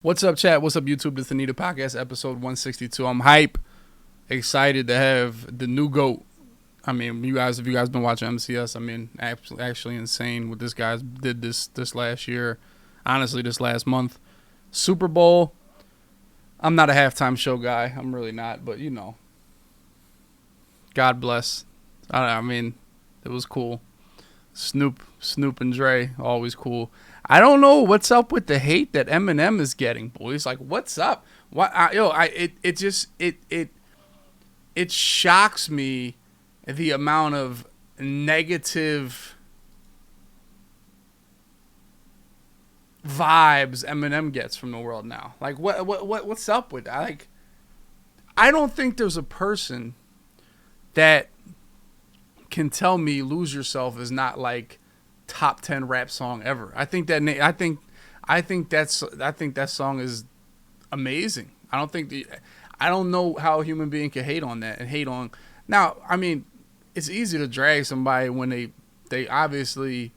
What's up, chat? What's up, YouTube? This is the Nita Podcast, episode 162. I'm hype, excited to have the new GOAT. I mean, if you guys been watching MCS, I mean, actually insane what this guy did this last year. Honestly, this last month. Super Bowl. I'm not a halftime show guy. I'm really not, but you know, God bless. I mean, it was cool. Snoop, and Dre, always cool. I don't know what's up with the hate that Eminem is getting, boys. Like, what's up? It shocks me the amount of negative vibes Eminem gets from the world now. Like, what's up with that? Like, I don't think there's a person that can tell me "Lose Yourself" is not like top 10 rap song ever. I think that song is amazing. I don't know how a human being can hate on that and hate on. Now, I mean, it's easy to drag somebody when they obviously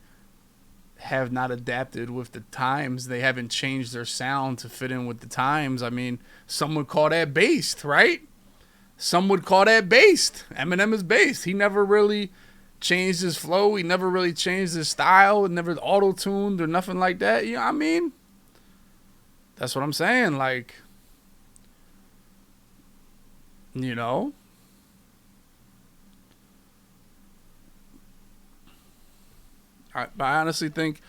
have not adapted with the times. They haven't changed their sound to fit in with the times. I mean, some would call that based, right? Some would call that based. Eminem is based. He never really changed his flow. He never really changed his style. It never auto-tuned or nothing like that. You know what I mean? That's what I'm saying. Like, you know? I honestly think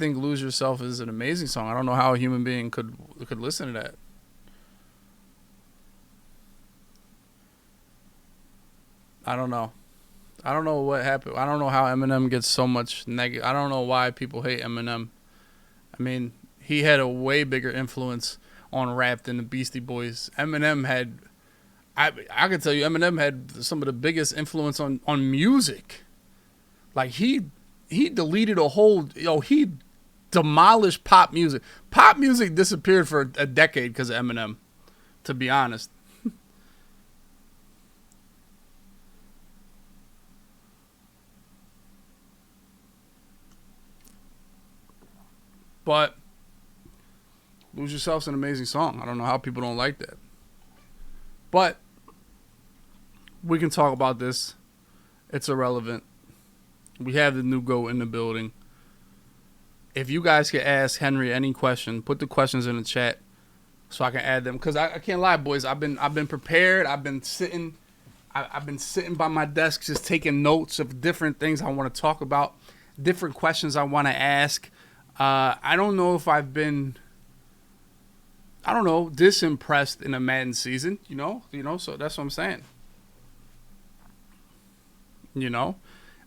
"Lose Yourself" is an amazing song. I don't know how a human being could listen to that. I don't know. I don't know what happened. I don't know how Eminem gets so much negative. I don't know why people hate Eminem. I mean, he had a way bigger influence on rap than the Beastie Boys. Eminem had, I can tell you, Eminem had some of the biggest influence on music. Like he deleted a whole, he demolished pop music. Pop music disappeared for a decade because of Eminem, to be honest. But "Lose Yourself's an amazing song. I don't know how people don't like that. But we can talk about this. It's irrelevant. We have the new GOAT in the building. If you guys could ask Henry any question, put the questions in the chat so I can add them. Cause I can't lie, boys. I've been prepared. I've been sitting by my desk just taking notes of different things I want to talk about, different questions I want to ask. I don't know if I've been, I don't know, disimpressed in a Madden season. So that's what I'm saying. You know,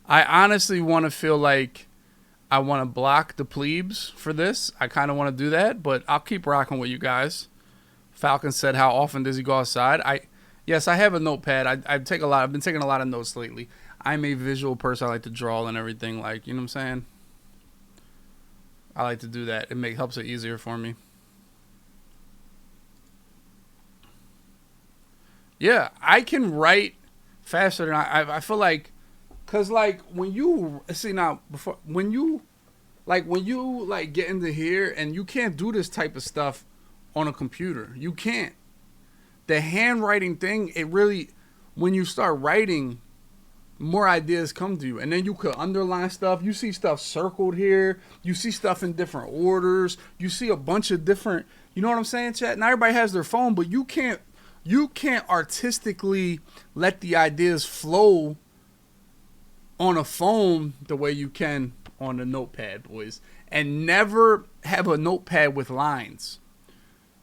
I honestly want to feel like I want to block the plebes for this. I kind of want to do that, but I'll keep rocking with you guys. Falcon said, "How often does he go outside?" Yes, I have a notepad. I take a lot. I've been taking a lot of notes lately. I'm a visual person. I like to draw and everything. Like, you know what I'm saying? I like to do that. Helps it easier for me. Yeah, I can write faster than I feel like, cause like when you see now before when you like get into here and you can't do this type of stuff on a computer. You can't. The handwriting thing, it really, when you start writing, more ideas come to you, and then you could underline stuff. You see stuff circled here. You see stuff in different orders. You see a bunch of different. You know what I'm saying, chat? Now everybody has their phone, but you can't. You can't artistically let the ideas flow on a phone the way you can on a notepad, boys. And never have a notepad with lines.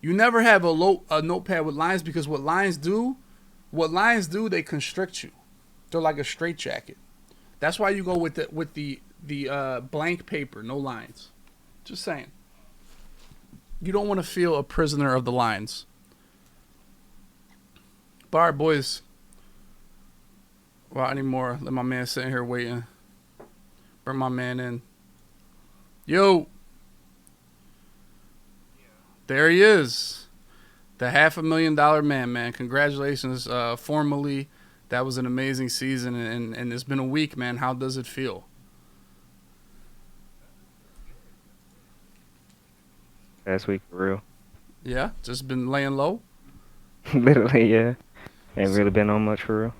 You never have a notepad with lines because what lines do, they constrict you. They're like a straitjacket. That's why you go with the blank paper, no lines. Just saying. You don't want to feel a prisoner of the lines. But all right, boys. Well, anymore. Let my man sitting here waiting. Bring my man in. Yo. There he is. The $500,000 man. Congratulations. Formally, that was an amazing season, and it's been a week, man. How does it feel? Last week for real. Yeah, just been laying low. Literally, yeah. Ain't really been on much for real.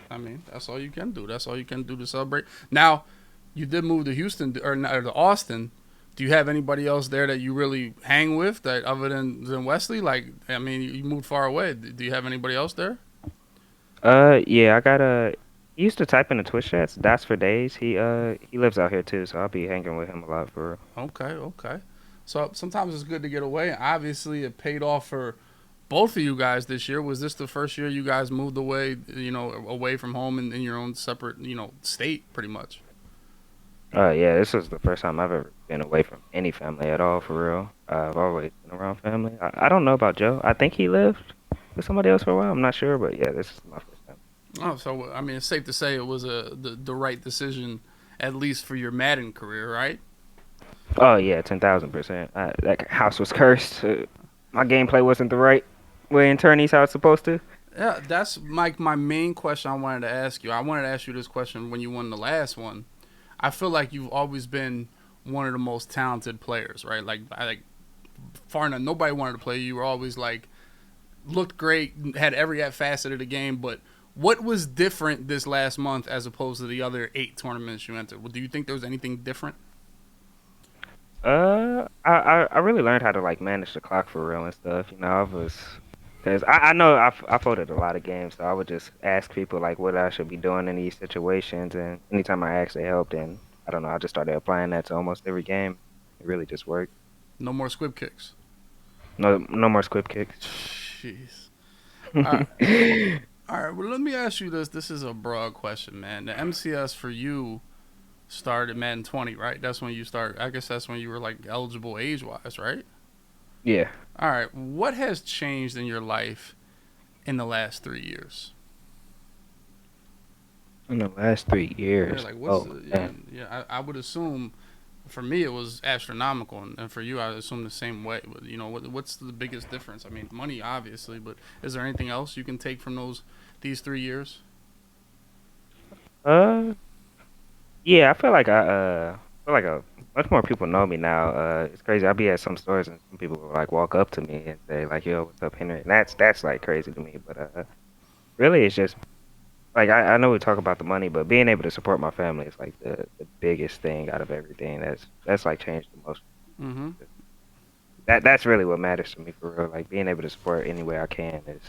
I mean, that's all you can do. That's all you can do to celebrate. Now, you did move to Houston or to Austin. Do you have anybody else there that you really hang with that other than Wesley? Like, I mean, you moved far away. Do you have anybody else there? Yeah, I got a. He used to type in the Twitch chats. That's for days. He lives out here too, so I'll be hanging with him a lot for real. Okay, okay. So sometimes it's good to get away. Obviously, it paid off for both of you guys this year. Was this the first year you guys moved away, away from home in your own separate, state, pretty much? Yeah, this was the first time I've ever been away from any family at all for real. I've always been around family. I don't know about Joe. I think he lived with somebody else for a while. I'm not sure, but yeah, this is my first time. Oh, so I mean, it's safe to say it was the right decision, at least for your Madden career, right? Oh yeah, 10,000%. That house was cursed. My gameplay wasn't the right way in tourneys how it's supposed to. Yeah, that's my main question I wanted to ask you. I wanted to ask you this question when you won the last one. I feel like you've always been one of the most talented players, right? Like I like far enough, nobody wanted to play you. You were always like looked great, had every facet of the game. But what was different this last month as opposed to the other 8 tournaments you entered? Do you think there was anything different? I really learned how to like manage the clock for real and stuff. You know, I was because I know I voted a lot of games, so I would just ask people like what I should be doing in these situations, and anytime I asked, they helped, and I don't know, I just started applying that to almost every game. It really just worked. No more squib kicks. No more squib kicks. Jeez. All right. All right. Well, let me ask you this. This is a broad question, man. The MCS for you started Madden 20, right? That's when you start. I guess that's when you were like eligible age wise, right? Yeah. All right. What has changed in your life in the last 3 years? In the last three Yeah, years. like what's Oh the, yeah, man. yeah. I would assume for me it was astronomical, and for you I assume the same way. But what's the biggest difference? I mean, money obviously, but is there anything else you can take from these 3 years? Uh, yeah, I feel like feel like much more people know me now. It's crazy. I'll be at some stores and some people will like walk up to me and say like, "Yo, what's up, Henry?" And that's like crazy to me. But really, it's just like I know we talk about the money, but being able to support my family is like the biggest thing out of everything. That's like changed the most. Mm-hmm. That's really what matters to me for real. Like being able to support any way I can is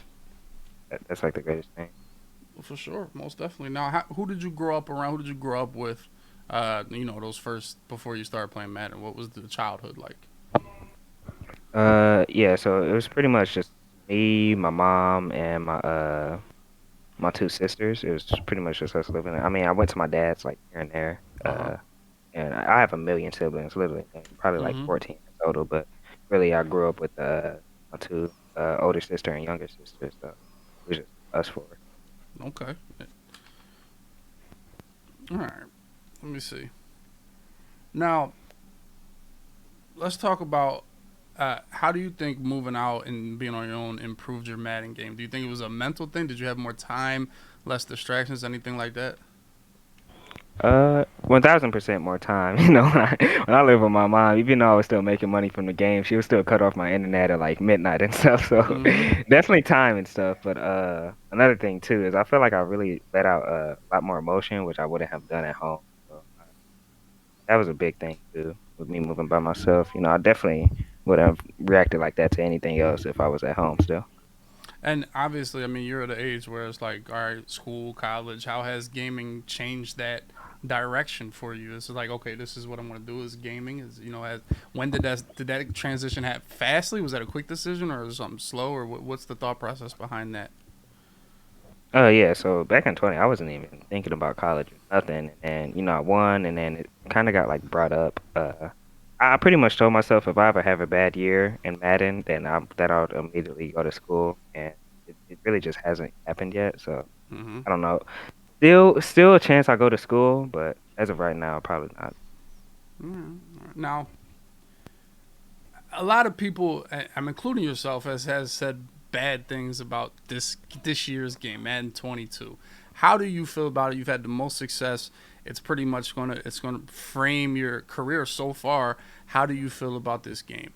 that's like the greatest thing. For sure, most definitely. Now, who did you grow up around? Who did you grow up with? Those first before you started playing Madden. What was the childhood like? Yeah. So it was pretty much just me, my mom, and my two sisters. It was pretty much just us living. I mean, I went to my dad's like here and there. Uh huh. And I have a million siblings, literally, probably like Mm-hmm. 14 in total. But really, I grew up with my two older sister and younger sister, so it was just us four. Okay. All right. Let me see. Now, let's talk about how do you think moving out and being on your own improved your Madden game? Do you think it was a mental thing? Did you have more time, less distractions, anything like that? 1,000% more time. You know, when I lived with my mom, even though I was still making money from the game, she would still cut off my internet at like midnight and stuff. So Mm-hmm. definitely time and stuff. But another thing too is I feel like I really let out a lot more emotion, which I wouldn't have done at home. So that was a big thing too with me moving by myself. You know, I definitely would have reacted like that to anything else if I was at home still. And obviously, I mean, you're at an age where it's like, all right, school, college. How has gaming changed that direction for you? It's like, okay, this is what I'm going to do is gaming. When did that transition happen? Fastly? Was that a quick decision, or was it something slow, or what's the thought process behind that? Oh yeah, so back in 20, I wasn't even thinking about college or nothing, and you know, I won, and then it kind of got like brought up. I pretty much told myself if I ever have a bad year in Madden, then I'll immediately go to school, and it really just hasn't happened yet. So Mm-hmm. I don't know. Still a chance I go to school, but as of right now, probably not. Mm-hmm. Now, a lot of people, I'm including yourself, has said bad things about this year's game, Madden 22. How do you feel about it? You've had the most success. It's gonna frame your career so far. How do you feel about this game?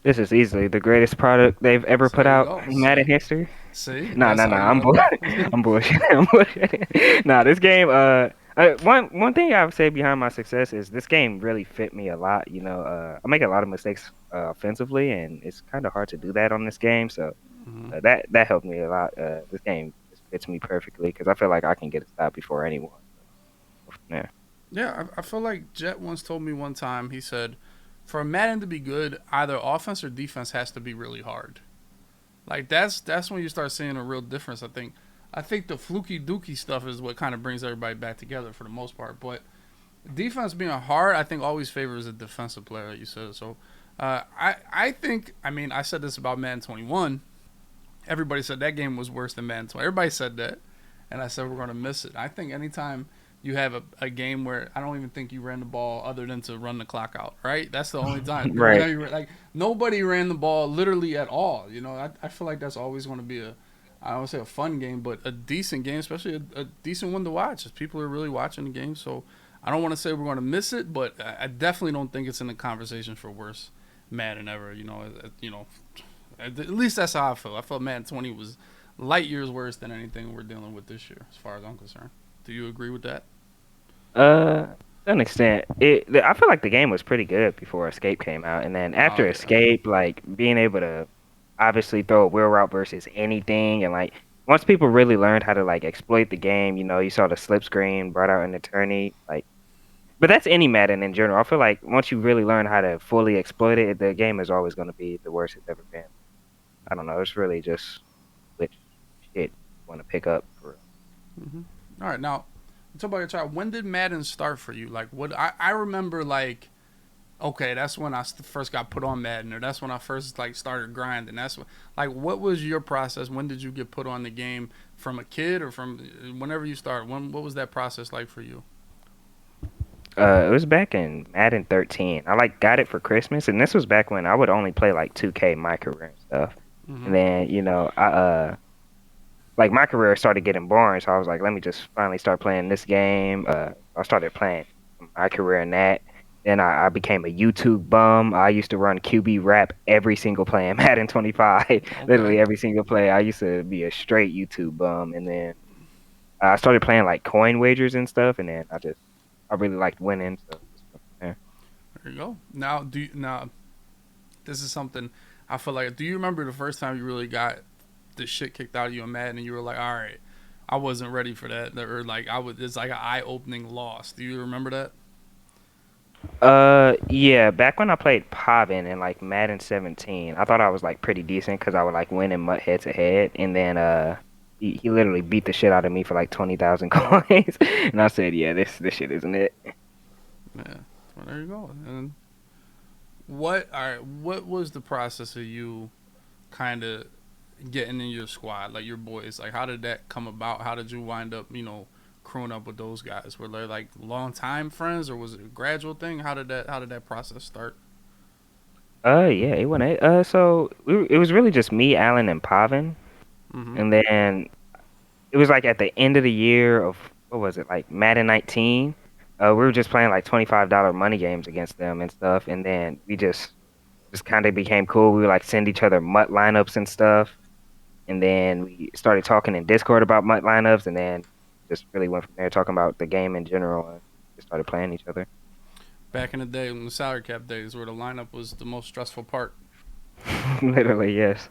This is easily the greatest product they've ever So put there you out go. in Madden See, history. see, Nah, that's nah, how nah. you know. I'm bullshitting. I'm bullshitting. Nah, this game. One thing I would say behind my success is this game really fit me a lot. You know, I make a lot of mistakes offensively, and it's kind of hard to do that on this game. So Mhm. that helped me a lot. This game just fits me perfectly because I feel like I can get a stop before anyone. Yeah. Yeah, I feel like Jet once told me one time. He said, for a Madden to be good, either offense or defense has to be really hard. Like that's when you start seeing a real difference. I think the fluky dookie stuff is what kind of brings everybody back together for the most part. But defense being hard, I think always favors a defensive player. Like you said so. I think I mean I said this about Madden 21. Everybody said that game was worse than Madden 20. Everybody said that, and I said we're going to miss it. I think anytime you have a game where I don't even think you ran the ball other than to run the clock out, right? That's the only time. Right. Like nobody ran the ball literally at all. I feel like that's always going to be I don't want to say a fun game, but a decent game, especially a decent one to watch. If people are really watching the game, so I don't want to say we're going to miss it, but I definitely don't think it's in the conversation for worst Madden ever. At least that's how I feel. I felt Madden 20 was light years worse than anything we're dealing with this year, as far as I'm concerned. Do you agree with that? To an extent, I feel like the game was pretty good before Escape came out, and then Oh after yeah. Escape, like being able to obviously throw a wheel route versus anything, and like once people really learned how to like exploit the game, you know, you saw the slip screen, brought out an attorney, like. But that's any Madden in general. I feel like once you really learn how to fully exploit it, the game is always going to be the worst it's ever been. I don't know. It's really just which shit you want to pick up for real. Hmm. All right, now talk about your child. When did Madden start for you? Like, what I remember, like, okay, that's when I first got put on Madden, or that's when I first like started grinding. That's like, what was your process? When did you get put on the game? From a kid or from whenever you start? What was that process like for you? It was back in Madden 13. I like got it for Christmas, and this was back when I would only play like 2K my career and stuff. Hmm. And then, you know, I like my career started getting boring, so I was like, let me just finally start playing this game. I started playing my career in that. Then I became a YouTube bum. I used to run QB rap every single play in Madden 25, Okay. literally every single play. I used to be a straight YouTube bum, and then I started playing like coin wagers and stuff, and then I really liked winning, so just went from there. There you go. Now this is something I feel like. Do you remember the first time you really got the shit kicked out of you in Madden, and you were like, all right, I wasn't ready for that, or like I was, it's like an eye opening loss. Do you remember that? Yeah, back when I played Pavin in like Madden 17, I thought I was like pretty decent because I would like win him head to head, and then he literally beat the shit out of me for like 20,000 coins, and I said, yeah, this shit isn't it. Yeah. Well, there you go. And all right, what was the process of you kind of getting in your squad, like your boys? Like, how did that come about? How did you wind up, crewing up with those guys? Were they like long time friends, or was it a gradual thing? How did that process start? Yeah, it went. So it was really just me, Alan, and Pavin, Mm-hmm. and then it was like at the end of the year of what was it like Madden 19. We were just playing like $25 money games against them and stuff, and then we just kind of became cool. We would like send each other MUT lineups and stuff, and then we started talking in Discord about MUT lineups, and then just really went from there talking about the game in general, and just started playing each other. Back in the day, when the salary cap days, where the lineup was the most stressful part. Literally, yes.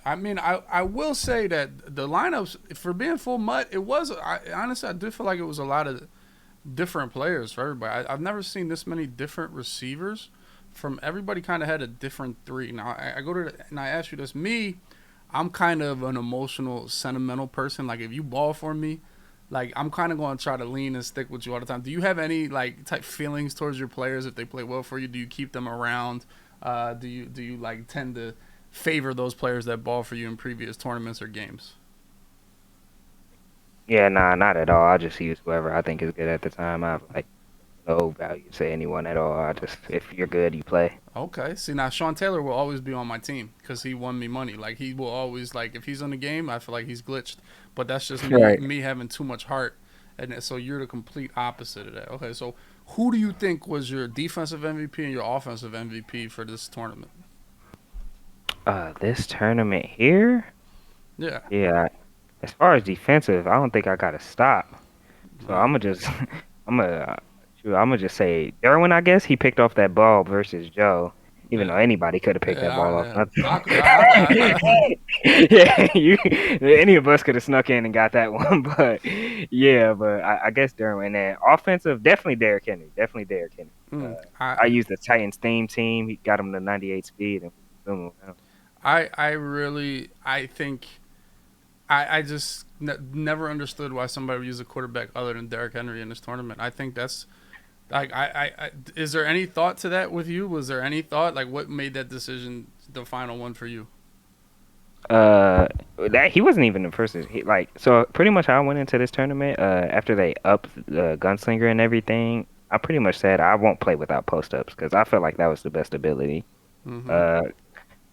I mean, I will say that the lineups for being full mutt, it was. Honestly, I did feel like it was a lot of different players for everybody. I've never seen this many different receivers. From everybody, kind of had a different three. Now I go to and I ask you this. Me, I'm kind of an emotional, sentimental person. Like if you ball for me, like I'm kind of going to try to lean and stick with you all the time. Do you have any like type feelings towards your players if they play well for you? Do you keep them around? Do you like tend to favor those players that ball for you in previous tournaments or games? Yeah, nah, not at all. I just use whoever I think is good at the time. I have like no value to anyone at all. I just if you're good, you play. Okay. See now, Sean Taylor will always be on my team because he won me money. Like he will always like if he's on the game, I feel like he's glitched. But that's just me Right. me having too much heart, and so you're the complete opposite of that. Okay. So who do you think was your defensive MVP and your offensive MVP for this tournament? This tournament here, Yeah. yeah. As far as defensive, I don't think I got to stop. So I'm Mm. gonna just, I'm gonna, shoot, I'm gonna just say Derwin. I guess he picked off that ball versus Joe, even though Yeah. anybody could have picked that ball off. Yeah. I Yeah, any of us could have snuck in and got that one, but yeah, but I guess Derwin and offensive, definitely Derrick Henry, definitely Derrick Henry. mm, Uh, I, I used the Titans theme team. He got him to 98 speed and boom. I really, I think, I just never understood why somebody would use a quarterback other than Derrick Henry in this tournament. I think that's like, is there any thought to that with you? Was there any thought like what made that decision the final one for you? Uh, that he wasn't even the person. He like so pretty much. I went into this tournament. After they upped the gunslinger and everything, I pretty much said I won't play without post ups because I felt like that was the best ability. Mm-hmm. Uh,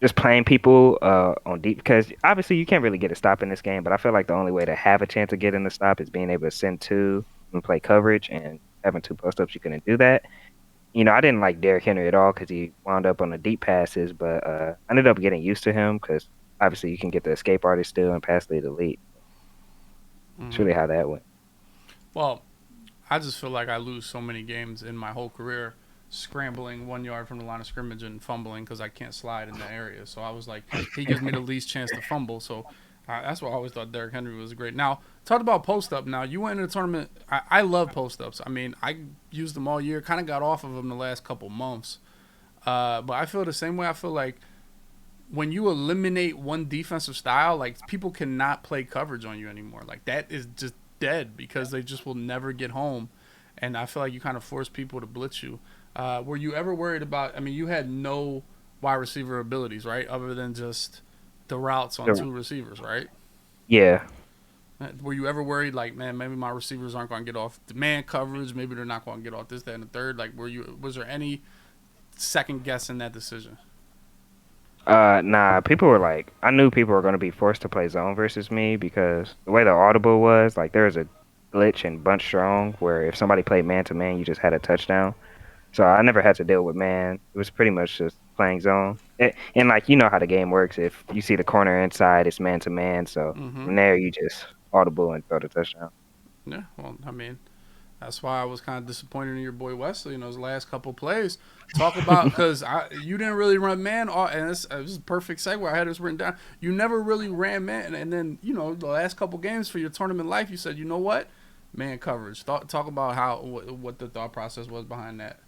just playing people on deep because obviously you can't really get a stop in this game. But I feel like the only way to have a chance of getting the stop is being able to send two and play coverage and having two post ups. You couldn't do that. I didn't like Derrick Henry at all because he wound up on the deep passes, but I ended up getting used to him because obviously you can get the escape artist still and pass lead elite. It's Mm-hmm. really how that went. Well, I just feel like I lose so many games in my whole career scrambling 1 yard from the line of scrimmage and fumbling because I can't slide in the area. So I was like, he gives me the least chance to fumble. So that's why I always thought Derrick Henry was great. Now, talk about post up. Now, you went into the tournament. I love post ups. I mean, I used them all year, kind of got off of them the last couple months. But I feel the same way. I feel like when you eliminate one defensive style, like people cannot play coverage on you anymore. Like that is just dead because they just will never get home. And I feel like you kind of force people to blitz you. Were you ever worried about? I mean, you had no wide receiver abilities, right? Other than just the routes on So, two receivers, right? yeah. Were you ever worried, like, man, maybe my receivers aren't going to get off the man coverage? Maybe they're not going to get off this, that, and the third. Like, were you? Was there any second guess in that decision? Nah, people were like, I knew people were going to be forced to play zone versus me because the way the audible was, like, there was a glitch in Bunch Strong where if somebody played man to man, you just had a touchdown. So I never had to deal with man. It was pretty much just playing zone. And like, you know how the game works. If you see the corner inside, it's man to man. So Mm-hmm. from there, you just audible and throw the touchdown. Yeah. Well, I mean, that's why I was kind of disappointed in your boy Wesley in those last couple plays. Talk about because you didn't really run man, and this is a perfect segue. I had this written down. You never really ran man, and then the last couple games for your tournament life, you said, you know what, man coverage. Talk about how what the thought process was behind that.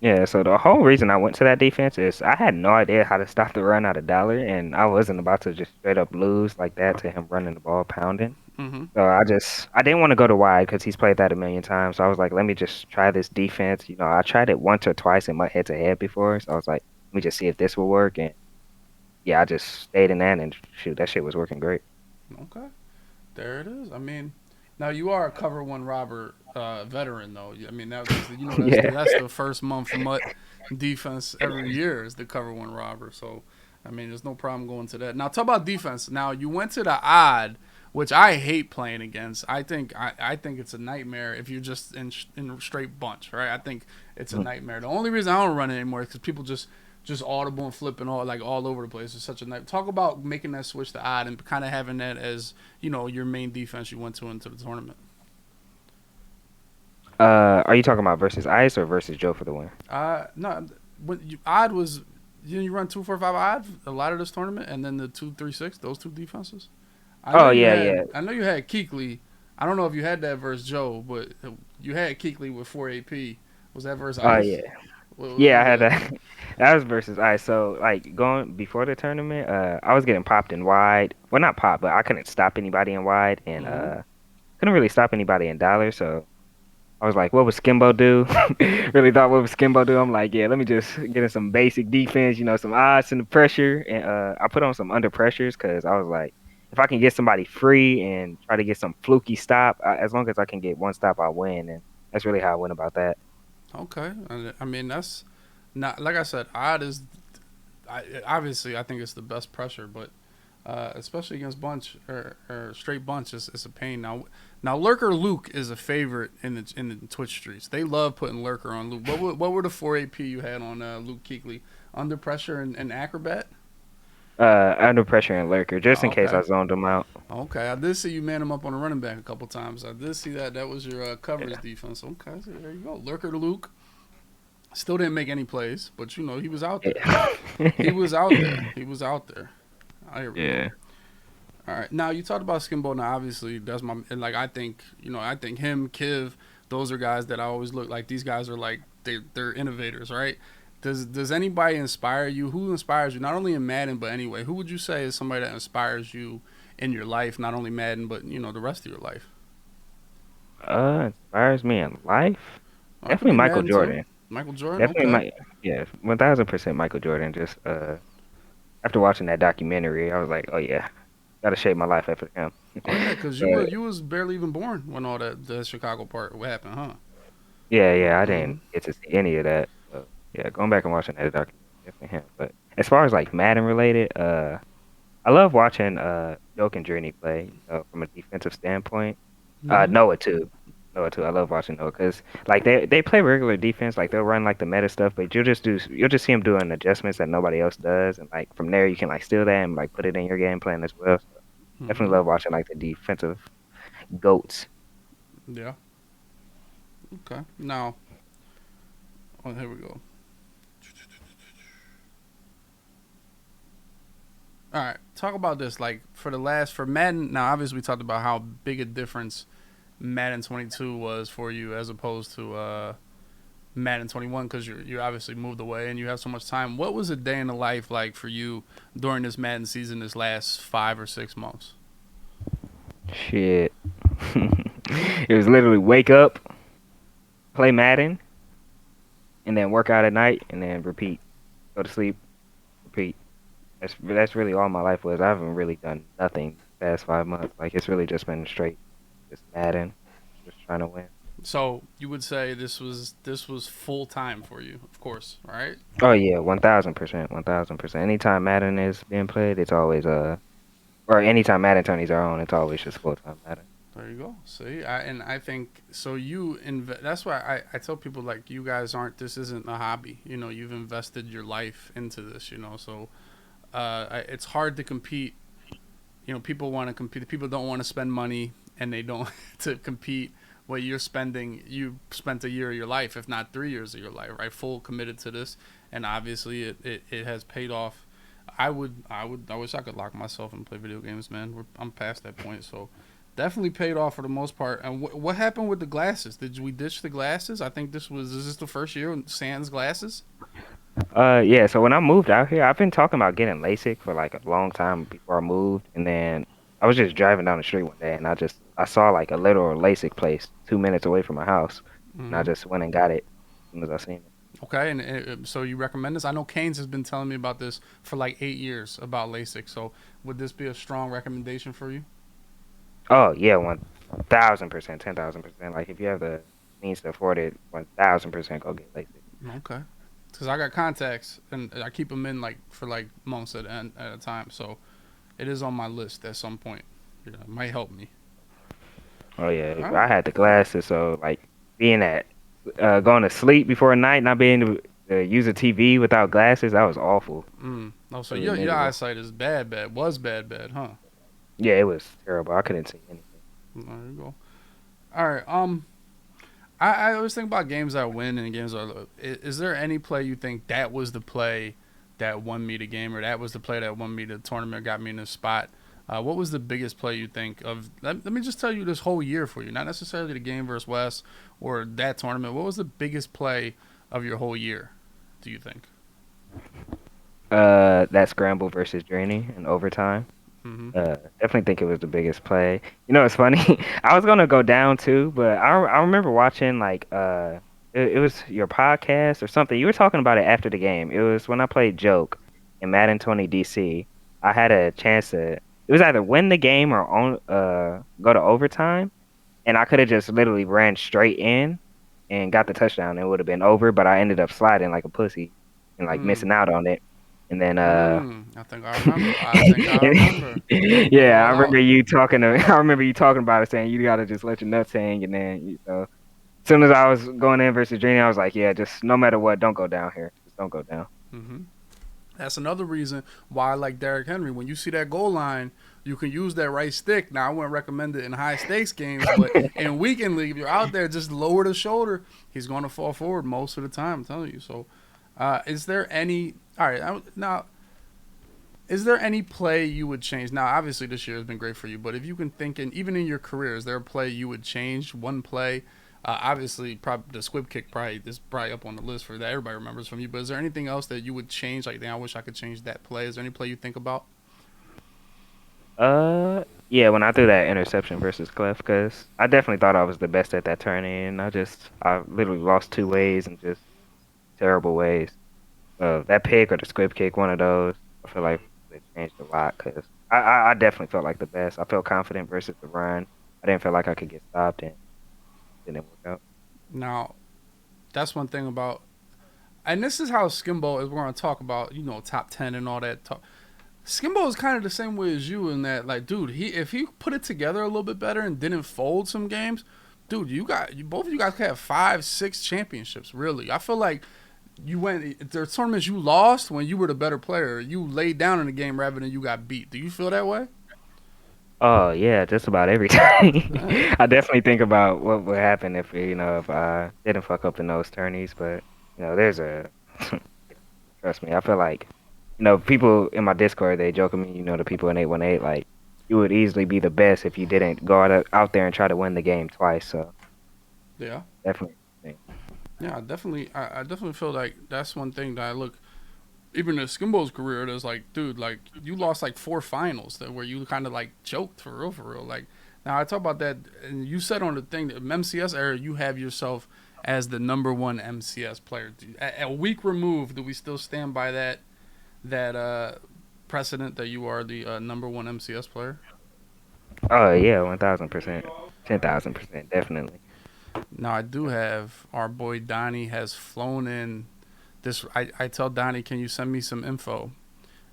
Yeah, so the whole reason I went to that defense is I had no idea how to stop the run out of Dollar, and I wasn't about to just straight up lose like that to him running the ball pounding. Mm-hmm. So I didn't want to go to wide because he's played that a million times. So I was like, let me just try this defense. I tried it once or twice in my head to head before. So I was like, let me just see if this will work. And yeah, I just stayed in that and shoot, that shit was working great. Okay, there it is. I mean, now you are a cover one robber veteran though. I mean that's Yeah. that's the first month mutt defense every year is the cover one robber. So I mean there's no problem going to that. Now talk about defense. Now you went to the odd, which I hate playing against. I think it's a nightmare if you're just in straight bunch, right? I think it's a nightmare. The only reason I don't run it anymore is because people just audible and flipping all over the place. It's such a night. Talk about making that switch to odd and kind of having that as your main defense you went to into the tournament. Are you talking about versus Ice or versus Joe for the win? No, odd was didn't you run 2-4-5 odd a lot of this tournament, and then the 2-3-6 those two defenses. Oh yeah, yeah, I know you had Keekly. I don't know if you had that versus Joe, but you had Keekly with 4 AP. Was that versus oh Ice? yeah, What yeah. I was had that? that. That was versus Ice. So like going before the tournament, I was getting popped in wide. Well, not popped, but I couldn't stop anybody in wide, and Mm-hmm. couldn't really stop anybody in dollar. So I was like, what would Skimbo do? Really thought what would Skimbo do? I'm like, yeah, let me just get in some basic defense, some odds and the pressure. And I put on some under pressures because I was like, if I can get somebody free and try to get some fluky stop, as long as I can get one stop, I win. And that's really how I went about that. Okay. I mean that's not like I said. Odd is obviously I think it's the best pressure, but especially against bunch or straight bunch, it's a pain. Now Lurker Luke is a favorite in the Twitch streets. They love putting Lurker on Luke. What were the 4 AP you had on Luke Kuechly? Under pressure and acrobat. Under pressure and lurker, just in case Okay. I zoned him out. Okay. I did see you man him up on a running back a couple times. I did see that. That was your coverage Yeah. defense. Okay. So there you go. Lurker to Luke. Still didn't make any plays, but you know he was out there. Yeah. He was out there. He was out there. Here we go. Yeah. All right. Now you talked about Skimbo. Now obviously that's my and like I think I think him, Kiv, those are guys that I always look like. These guys are like they're innovators, right? Does anybody inspire you? Who inspires you? Not only in Madden, but anyway, who would you say is somebody that inspires you in your life? Not only Madden, but the rest of your life. Inspires me in life. I could Definitely be Michael Madden too. Jordan. Michael Jordan. Definitely Okay. my yeah, 1000% Michael Jordan. Just after watching that documentary, I was like, oh yeah, gotta shape my life after him. Oh yeah, because Uh, you was barely even born when all that the Chicago part happened, huh? yeah, yeah, I Mm-hmm. didn't get to see any of that. So, yeah, going back and watching that documentary, definitely him. But as far as like Madden related, I love watching Joke and Journey play. From a defensive standpoint. Mm-hmm. Noah too. Noah too. I love watching Noah because like they play regular defense, like they'll run like the meta stuff, but you'll just see him doing adjustments that nobody else does, and like from there you can like steal that and like put it in your game plan as well. So Mm-hmm. definitely love watching like the defensive goats. Yeah. Okay. Now, oh, here we go. All right, talk about this. Like for Madden. Now, obviously, we talked about how big a difference Madden 22 was for you as opposed to Madden 21 because you obviously moved away and you have so much time. What was a day in the life like for you during this Madden season? This last 5 or 6 months. Shit. It was literally wake up, play Madden, and then work out at night, and then repeat. Go to sleep, repeat. That's really all my life was. I haven't really done nothing the past 5 months. Like it's really just been straight, just Madden, just trying to win. So you would say this was full time for you, of course, right? Oh yeah, 1000%, 1000%. Anytime Madden is being played, it's always or anytime Madden tourneys are on, it's always just full time Madden. There you go. See, I think so. That's why I tell people like you guys aren't. This isn't a hobby. You've invested your life into this. So it's hard to compete. People want to compete. People don't want to spend money, and they don't to compete. What you're spending, you spent a year of your life, if not 3 years of your life, right? Full committed to this, and obviously it has paid off. I wish I could lock myself and play video games, man. I'm past that point, so definitely paid off for the most part. And what happened with the glasses? Did we ditch the glasses? I think is this the first year with Sans glasses? Yeah. So when I moved out here, I've been talking about getting LASIK for like a long time before I moved, and then I was just driving down the street one day, and I saw like a literal LASIK place 2 minutes away from my house, and I Hmm. just went and got it as soon as I seen it. Okay, and so you recommend this? I know Keynes has been telling me about this for like 8 years about LASIK. So would this be a strong recommendation for you? Oh yeah, 1000%, 10,000%. Like if you have the means to afford it, 1000% go get LASIK. Okay, because I got contacts and I keep them in like for like months at a time. So it is on my list at some point. It might help me. Oh yeah, All I right. had the glasses, so like being at going to sleep before night, not being able to use a TV without glasses, that was awful. Oh, so Really your miserable. eyesight is bad, was bad, huh? Yeah, it was terrible. I couldn't see anything. There you go. All right. I always think about games I win and games I lose. Is there any play you think that was the play that won me the game, or that was the play that won me the tournament, got me in this spot? What was the biggest play you think of? Let me just tell you this whole year for you, not necessarily the game versus West or that tournament. What was the biggest play of your whole year? Do you think? That scramble versus Journey in overtime. Mm-hmm. Definitely think it was the biggest play. You know, it's funny. I was gonna go down too, but I remember watching like it was your podcast or something. You were talking about it after the game. It was when I played Joke in Madden 20 DC. I had a chance to. It was either win the game or go to overtime, and I could have just literally ran straight in and got the touchdown. It would have been over, but I ended up sliding like a pussy and like Mm. missing out on it. And then I think I remember. I think I remember. I yeah, I ball remember out. you talking to I remember you talking about it saying you gotta just let your nuts hang and then as soon as I was going in versus Genie, I was like, yeah, just no matter what, don't go down here. Just don't go down. Mm-hmm. That's another reason why I like Derrick Henry. When you see that goal line, you can use that right stick. Now, I wouldn't recommend it in high stakes games, but in weekend league, if you're out there, just lower the shoulder. He's going to fall forward most of the time. I'm telling you. So, is there any? All right, now. Is there any play you would change? Now, obviously, this year has been great for you, but if you can think, even in your career, is there a play you would change? One play, obviously, probably the squib kick probably is probably up on the list for that everybody remembers from you. But is there anything else that you would change? Like, damn, I wish I could change that play. Is there any play you think about? Yeah, when I threw that interception versus Clef, because I definitely thought I was the best at that turn in. I literally lost two ways and just terrible ways. That pick or the squib kick, one of those, I feel like it changed a lot because I definitely felt like the best. I felt confident versus the run. I didn't feel like I could get stopped and it didn't work out. Now, that's one thing about, and this is how Skimbo is. We're going to talk about, top 10 and all that talk. Skimbo is kind of the same way as you in that, like, dude, if he put it together a little bit better and didn't fold some games, dude, both of you guys could have 5, 6 championships. Really, I feel like there are tournaments you lost when you were the better player. You laid down in the game rather than you got beat. Do you feel that way? Oh yeah, just about every time. Uh, I definitely think about what would happen if I didn't fuck up in those tourneys, but there's a trust me, I feel like people in my Discord they joke with me, the people in 818 like you would easily be the best if you didn't go out there and try to win the game twice. So yeah. definitely. Yeah, I definitely feel like that's one thing that I look even in Skimbo's career. There's like, dude, like you lost like 4 finals that where you kind of like choked for real, for real. Like now I talk about that, and you said on the thing that MCS era, you have yourself as the number one MCS player. A week removed, do we still stand by that precedent that you are the number one MCS player? Oh yeah, 1000%, 10,000%, definitely. Now I do have our boy Donnie has flown in this. I tell Donnie, can you send me some info?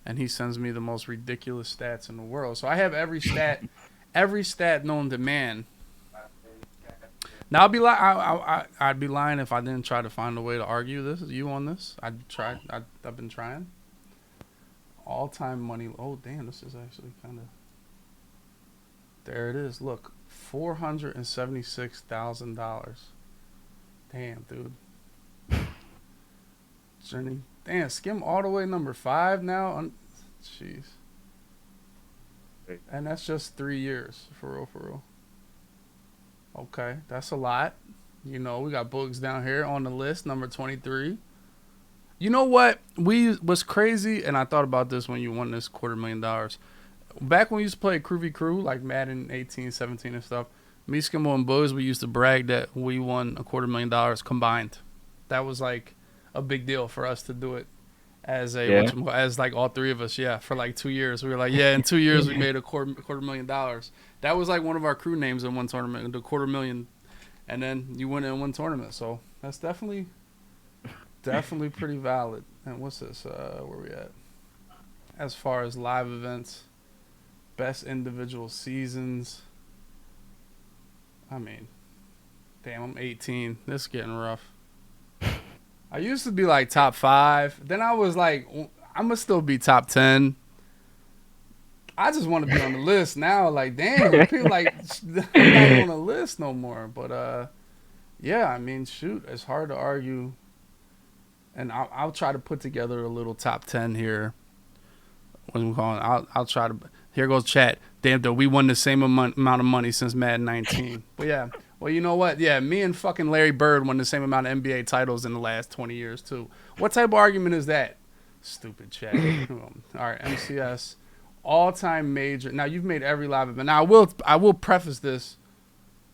And he sends me the most ridiculous stats in the world. So I have every stat known to man. Now I'd be lying if I didn't try to find a way to argue this. You on this? I've been trying. All time money. Oh damn, this is actually kind of. There it is. Look, $476,000. Damn, dude. Journey. Damn, skim all the way number 5 now. Jeez. And that's just 3 years, for real, for real. Okay, that's a lot. We got books down here on the list, number 23. You know what? We was crazy, and I thought about this when you won this $250,000. Back when we used to play Crew v Crew, like Madden 18, 17 and stuff, me, Skimbo, and Buzz, we used to brag that we won $250,000 combined. That was like a big deal for us to do it Yeah. as like all three of us, yeah, for like 2 years. We were like, yeah, in 2 years we made a quarter million dollars. That was like one of our crew names in one tournament, the 250,000, and then you win in one tournament. So that's definitely pretty valid. And what's this? Where we at? As far as live events, best individual seasons. I mean, damn, I'm 18. This is getting rough. I used to be like top 5. Then I was like, I'm gonna still be top 10. I just want to be on the list now. Like, damn, people like I'm not on the list no more. But yeah, I mean, shoot, it's hard to argue. And I'll try to put together a little top 10 here. What am I calling? I'll try to. Here goes chat. Damn, though, we won the same amount of money since Madden 19. But yeah, well, you know what? Yeah, me and fucking Larry Bird won the same amount of NBA titles in the last 20 years too. What type of argument is that? Stupid chat. All right, MCS, all-time major. Now you've made every live event. Now I will preface this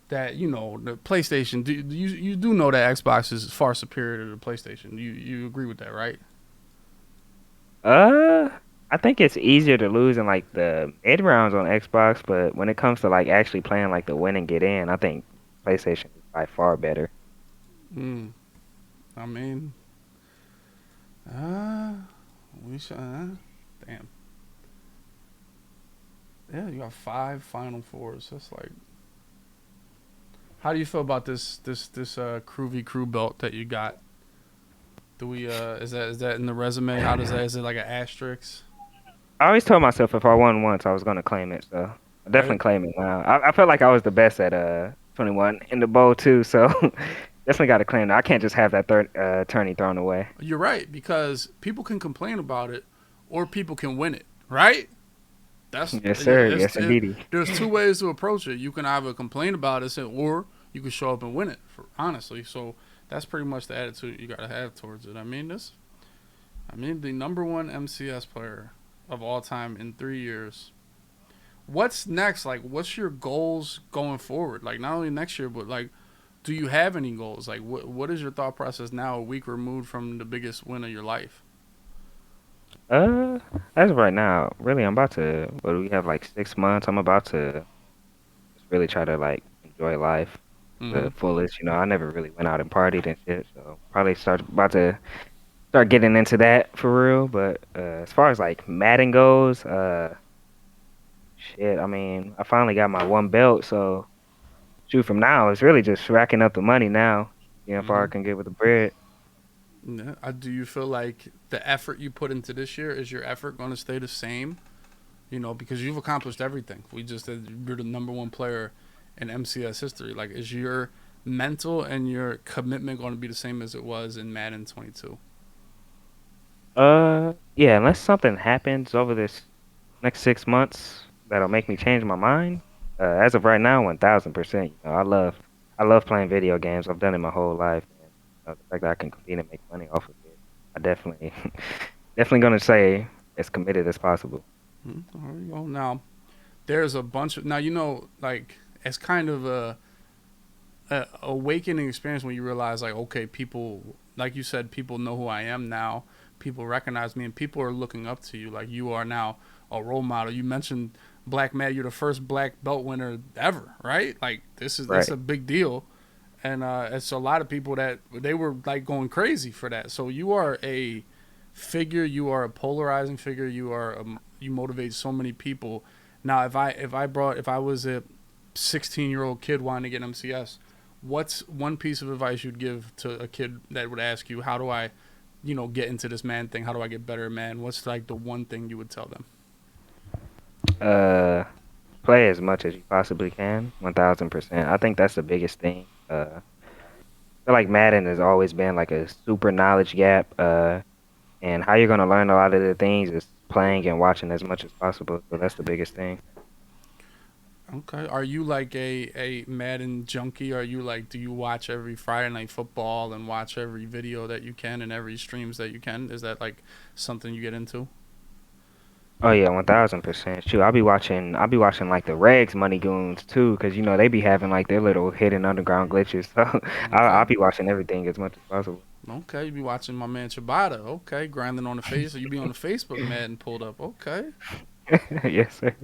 that the PlayStation. You do know that Xbox is far superior to the PlayStation. You agree with that, right? Uh, I think it's easier to lose in like the mid rounds on Xbox, but when it comes to like actually playing like the win and get in, I think PlayStation is by far better. Hmm. I mean, uh, we should. Damn. Yeah, you got 5 Final Fours. That's like. How do you feel about this Crew v Crew belt that you got? Do we? Is that in the resume? How does that? Is it like an asterisk? I always told myself if I won once, I was gonna claim it. So I Right. definitely claim it now. I felt like I was the best at 21 in the bowl too. So definitely got to claim that. I can't just have that third tourney thrown away. You're right because people can complain about it, or people can win it. Right. That's Yes, sir. it's, Yes, it, indeedy. there's two ways to approach it. You can either complain about it, or you can show up and win it. Honestly, so that's pretty much the attitude you gotta have towards it. I mean, the number one MCS player of all time in 3 years. What's next? Like, what's your goals going forward? Like, not only next year, but like, do you have any goals? Like, what is your thought process now, a week removed from the biggest win of your life? Uh, as of right now, really, I'm about to. What do we have? Like 6 months. I'm about to just really try to like enjoy life to Mm-hmm. the fullest. I never really went out and partied and shit. So probably start getting into that for real. But as far as like Madden goes, shit. I mean, I finally got my one belt, so shoot. From now, it's really just racking up the money now. How far Mm-hmm. I can get with the bread. Yeah. Do you feel like the effort you put into this year is your effort going to stay the same? Because you've accomplished everything. We just said you're the number one player in MCS history. Like, is your mental and your commitment going to be the same as it was in Madden 22? Yeah. Unless something happens over this next 6 months that'll make me change my mind. As of right now, 1,000%. I love playing video games. I've done it my whole life, and the fact that I can compete and make money off of it, I definitely, definitely gonna say as committed as possible. There you go. Now, there's a bunch of. Now, like, it's kind of a awakening experience when you realize, like, okay, people, like you said, people know who I am now. People recognize me, and people are looking up to you. Like, you are now a role model. You mentioned Black Matt. You're the first black belt winner ever, right? Like, this is Right. a big deal, and it's a lot of people that they were like going crazy for that. So you are a figure. You are a polarizing figure. You motivate so many people. Now, if I was a 16-year-old kid wanting to get MCS, what's one piece of advice you'd give to a kid that would ask you, how do I, get into this man thing? How do I get better, man? What's like the one thing you would tell them? Uh, Play as much as you possibly can. 1,000%. I think that's the biggest thing. I feel like Madden has always been like a super knowledge gap. And how you're gonna learn a lot of the things is playing and watching as much as possible. So that's the biggest thing. Okay. Are you like a Madden junkie? Are you like, do you watch every Friday Night Football and watch every video that you can and every streams that you can? Is that like something you get into? Oh yeah, 1,000%. Shoot, I'll be watching like the Regs Money Goons too, cause they be having like their little hidden underground glitches. So I'll Okay. be watching everything as much as possible. Okay. You be watching my man Chibata. Okay. Grinding on the face. You be on the Facebook Madden pulled up. Okay. Yes, sir.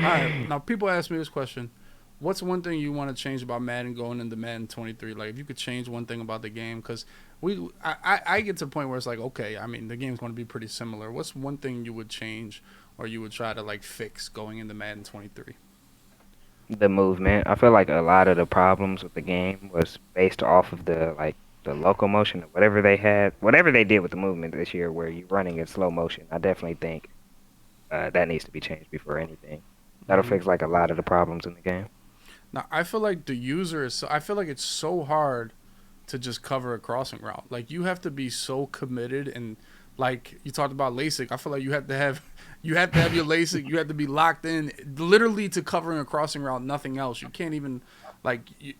All right. Now, people ask me this question: what's one thing you want to change about Madden going into Madden 23? Like, if you could change one thing about the game, because I get to the point where it's like, okay, I mean, the game's going to be pretty similar. What's one thing you would change or you would try to like fix going into Madden 23? The movement. I feel like a lot of the problems with the game was based off of the locomotion, whatever they did with the movement this year, where you're running in slow motion. I definitely think that needs to be changed before anything. That'll Mm-hmm. fix like a lot of the problems in the game. Now, I feel like the user is. I feel like it's so hard to just cover a crossing route. Like, you have to be so committed, and like you talked about LASIK. I feel like you have to have your LASIK. You have to be locked in literally to covering a crossing route. Nothing else. You can't even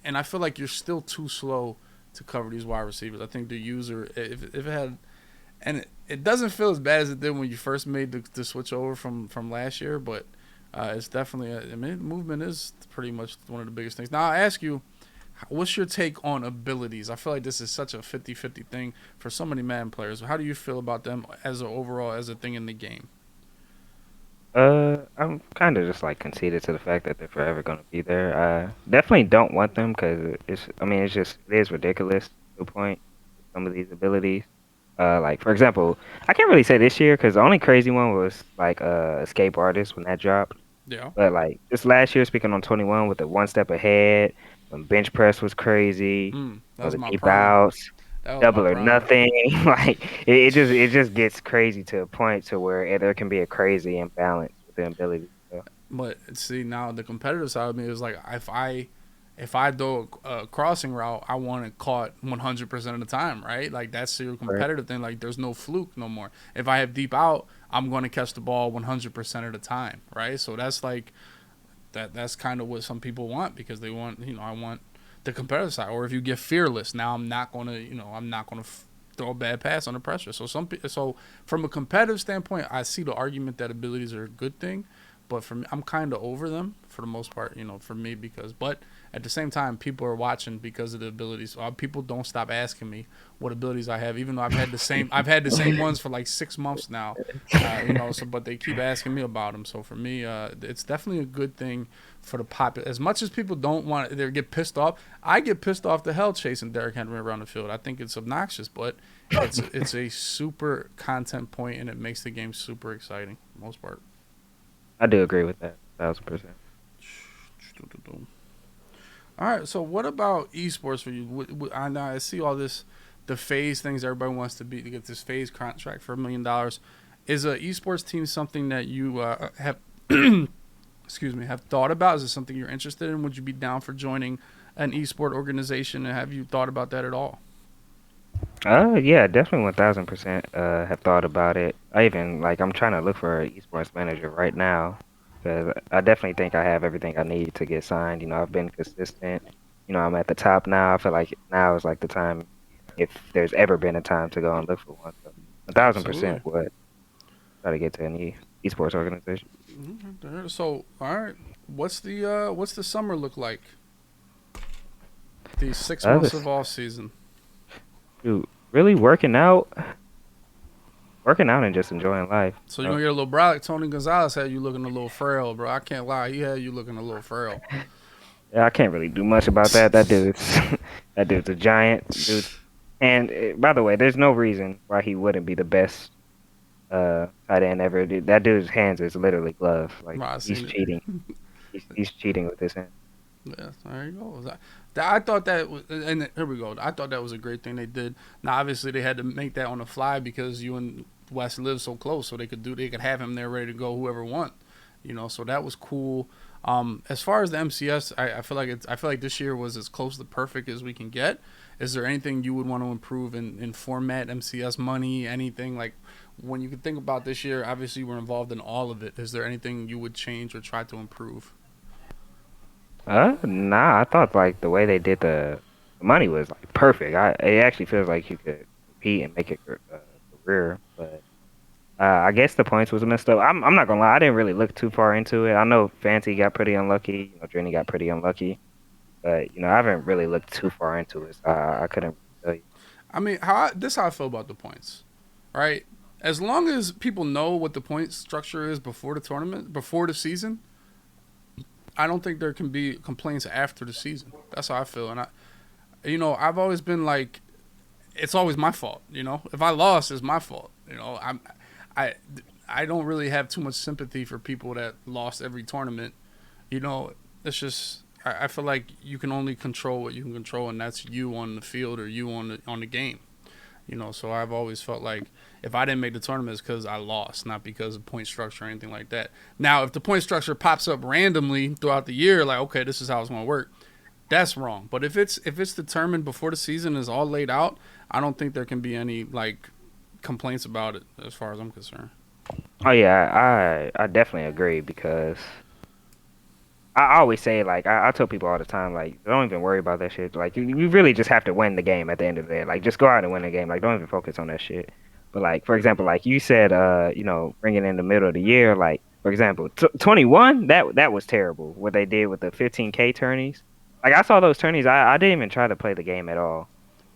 and I feel like you're still too slow to cover these wide receivers. I think the user, if it had, and it doesn't feel as bad as it did when you first made the switch over from last year, but it's definitely. I mean, movement is pretty much one of the biggest things. Now I ask you, what's your take on abilities? I feel like this is such a 50-50 thing for so many Madden players. How do you feel about them as a overall as a thing in the game? I'm kind of just like conceded to the fact that they're forever gonna be there. Definitely don't want them because I mean, it is ridiculous to a point. Some of these abilities, like for example, I can't really say this year because the only crazy one was like Escape Artist when that dropped. Yeah. But like just last year, speaking on 21 with the one step ahead, when bench press was crazy, That was the my deep prime. outs. That was my double or prime. nothing. Like it just gets crazy to a point to where there can be a crazy imbalance with the ability. So, But see now the competitive side of me is like if I do a crossing route, I want it caught 100% of the time, right? Like that's your right. competitive thing. Like there's no fluke no more. If I have deep out, I'm going to catch the ball 100% of the time, right? So that's like that's kind of what some people want because they want, I want the competitive side. Or if you get fearless, now I'm not going to, I'm not going to throw a bad pass under pressure. So from a competitive standpoint, I see the argument that abilities are a good thing, but for me, I'm kind of over them for the most part, for me but at the same time, people are watching because of the abilities. People don't stop asking me what abilities I have, even though I've had the same ones for like 6 months now, So but they keep asking me about them. So for me, it's definitely a good thing for the As much as people don't want, they get pissed off. I get pissed off the hell chasing Derrick Henry around the field. I think it's obnoxious, but it's a super content point and it makes the game super exciting for the most part. I do agree with that, 1000%. All right, so what about esports for you? I know I see all this, the phase things everybody wants to be to get this phase contract for $1 million. Is a esports team something that you have, excuse me, have thought about? Is it something you're interested in? Would you be down for joining an esport organization? And have you thought about that at all? Yeah, definitely 1000%. Have thought about it. I even like I'm trying to look for an esports manager right now because I definitely think I have everything I need to get signed. I've been consistent. I'm at the top now. I feel like now is like the time, if there's ever been a time to go and look for one. So, 1000% Absolutely. would try to get to any esports organization. So, all right, what's the summer look like? These 6 months of Others, off season. dude, really working out and just enjoying life. So you're gonna get a little bro. Like Tony Gonzalez had you looking a little frail, bro. I can't lie. He had you looking a little frail. Yeah, I can't really do much about that. That dude's that dude's a giant dude. And by the way, there's no reason why he wouldn't be the best tight end ever. Dude, that dude's hands is literally gloves. Like Bro, I he's seen it. cheating. He's cheating with his hands. Yeah, there you go. I thought that was, and here we go. I thought that was a great thing they did. Now, obviously, they had to make that on the fly because you and West live so close, so they could have him there ready to go, whoever want. So that was cool. As far as the MCS, I feel like this year was as close to perfect as we can get. Is there anything you would want to improve in format, MCS money, anything like when you can think about this year? Obviously, you were involved in all of it. Is there anything you would change or try to improve? Nah, I thought like the way they did the money was like perfect. It actually feels like you could compete and make a career, but I guess the points was messed up. I'm not gonna lie, I didn't really look too far into it. I know Fancy got pretty unlucky, Drenny got pretty unlucky, but I haven't really looked too far into it, so I couldn't tell you. I mean, this is how I feel about the points, right? As long as people know what the point structure is before the tournament, before the season, I don't think there can be complaints after the season. That's how I feel, and I've always been like, it's always my fault. If I lost, it's my fault. I, I don't really have too much sympathy for people that lost every tournament. It's just I feel like you can only control what you can control, and that's you on the field or you on the game. So I've always felt like if I didn't make the tournament, it's because I lost, not because of point structure or anything like that. Now, if the point structure pops up randomly throughout the year, like okay, this is how it's going to work, that's wrong. But if it's determined before the season is all laid out, I don't think there can be any like complaints about it as far as I'm concerned. Oh yeah, I definitely agree because I always say like I tell people all the time like don't even worry about that shit. Like you really just have to win the game at the end of the day. Like just go out and win the game. Like don't even focus on that shit. But like for example, like you said, bringing in the middle of the year, like for example, 21 that was terrible. What they did with the 15K tourneys. Like I saw those tourneys, I didn't even try to play the game at all.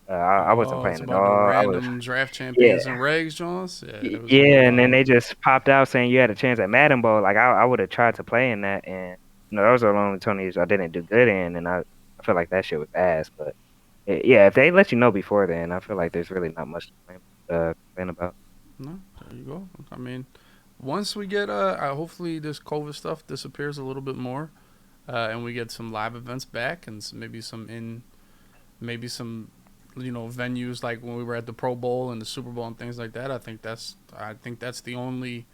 I wasn't Oh, it's playing at about the all. I was random draft yeah. champions and regs, Jones. Yeah, it was Yeah, really and then wild. they just popped out saying you had a chance at Madden Bowl. Like I would have tried to play in that, and those are the only tourneys I didn't do good in, and I feel like that shit was ass. But yeah, if they let you know before then, I feel like there's really not much to complain about. No, there you go. I mean, once we get hopefully this COVID stuff disappears a little bit more, and we get some live events back and maybe some venues like when we were at the Pro Bowl and the Super Bowl and things like that. I think that's the only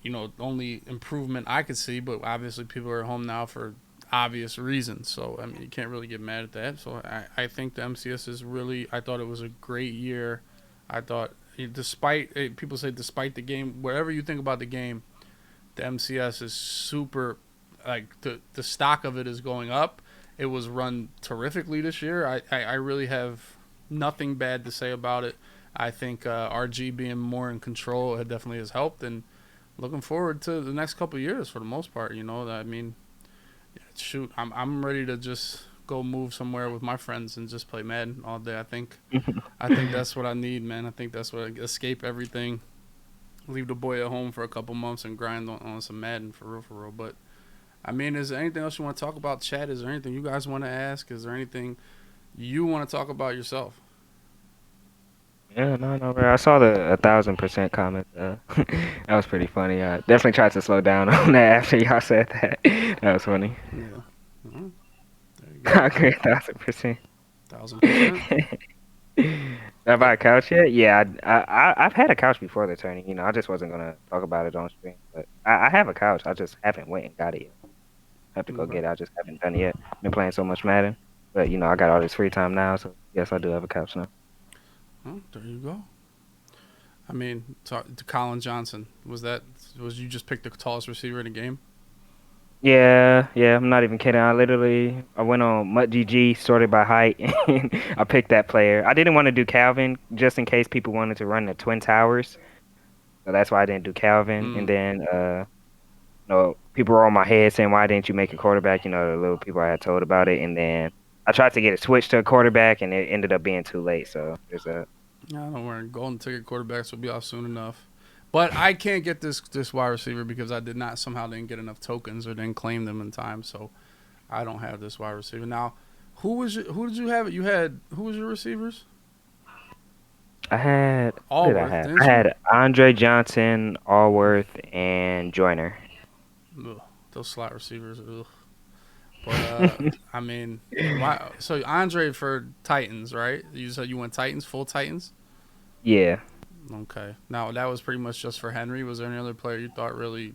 improvement I could see. But obviously, people are at home now for obvious reasons. So I mean, you can't really get mad at that. So I think the MCS is really. I thought it was a great year. I thought, despite people say despite the game, whatever you think about the game, the MCS is super. Like the stock of it is going up. It was run terrifically this year. I really have nothing bad to say about it. I think RG being more in control, it definitely has helped, and looking forward to the next couple of years for the most part. I mean, shoot, I'm ready to just go move somewhere with my friends and just play Madden all day. I think that's what I need, man. I think that's what escape everything. Leave the boy at home for a couple months and grind on some Madden for real, for real. But I mean, is there anything else you want to talk about, chat? Is there anything you guys want to ask? Is there anything you want to talk about yourself? Yeah, no, bro. I saw the 1,000% comment. That was pretty funny. I definitely tried to slow down on that after y'all said that. That was funny. Yeah. There you I go. agree 1,000%. 1,000%. Have Yeah. I a couch yet? Yeah, I've had a couch before the tourney. I just wasn't gonna talk about it on stream, but I have a couch. I just haven't went and got it yet. I have to go Okay. get it. I just haven't done it yet. Been playing so much Madden, but I got all this free time now, so yes, I do have a couch now. Well, there you go. I mean, to Colin Johnson, was you just picked the tallest receiver in the game? Yeah, I'm not even kidding. I went on MuttGG, sorted by height, and I picked that player. I didn't want to do Calvin just in case people wanted to run the Twin Towers, so that's why I didn't do Calvin. And Mm. then people were on my head saying, "Why didn't you make a quarterback?" The little people I had told about it, and then I tried to get it switched to a quarterback, and it ended up being too late. So there's a I don't worry. Golden ticket quarterbacks will be off soon enough. But I can't get this wide receiver because I didn't get enough tokens or didn't claim them in time. So I don't have this wide receiver now. Who did you have? You had who was your receivers? I had what did I Allworth, have? I didn't you? had Andre Johnson, Allworth, and Joyner. Ugh, those slot receivers. Ugh. But I mean, why? So Andre for Titans, right? You said you went Titans, full Titans. Yeah. Okay. Now that was pretty much just for Henry. Was there any other player you thought really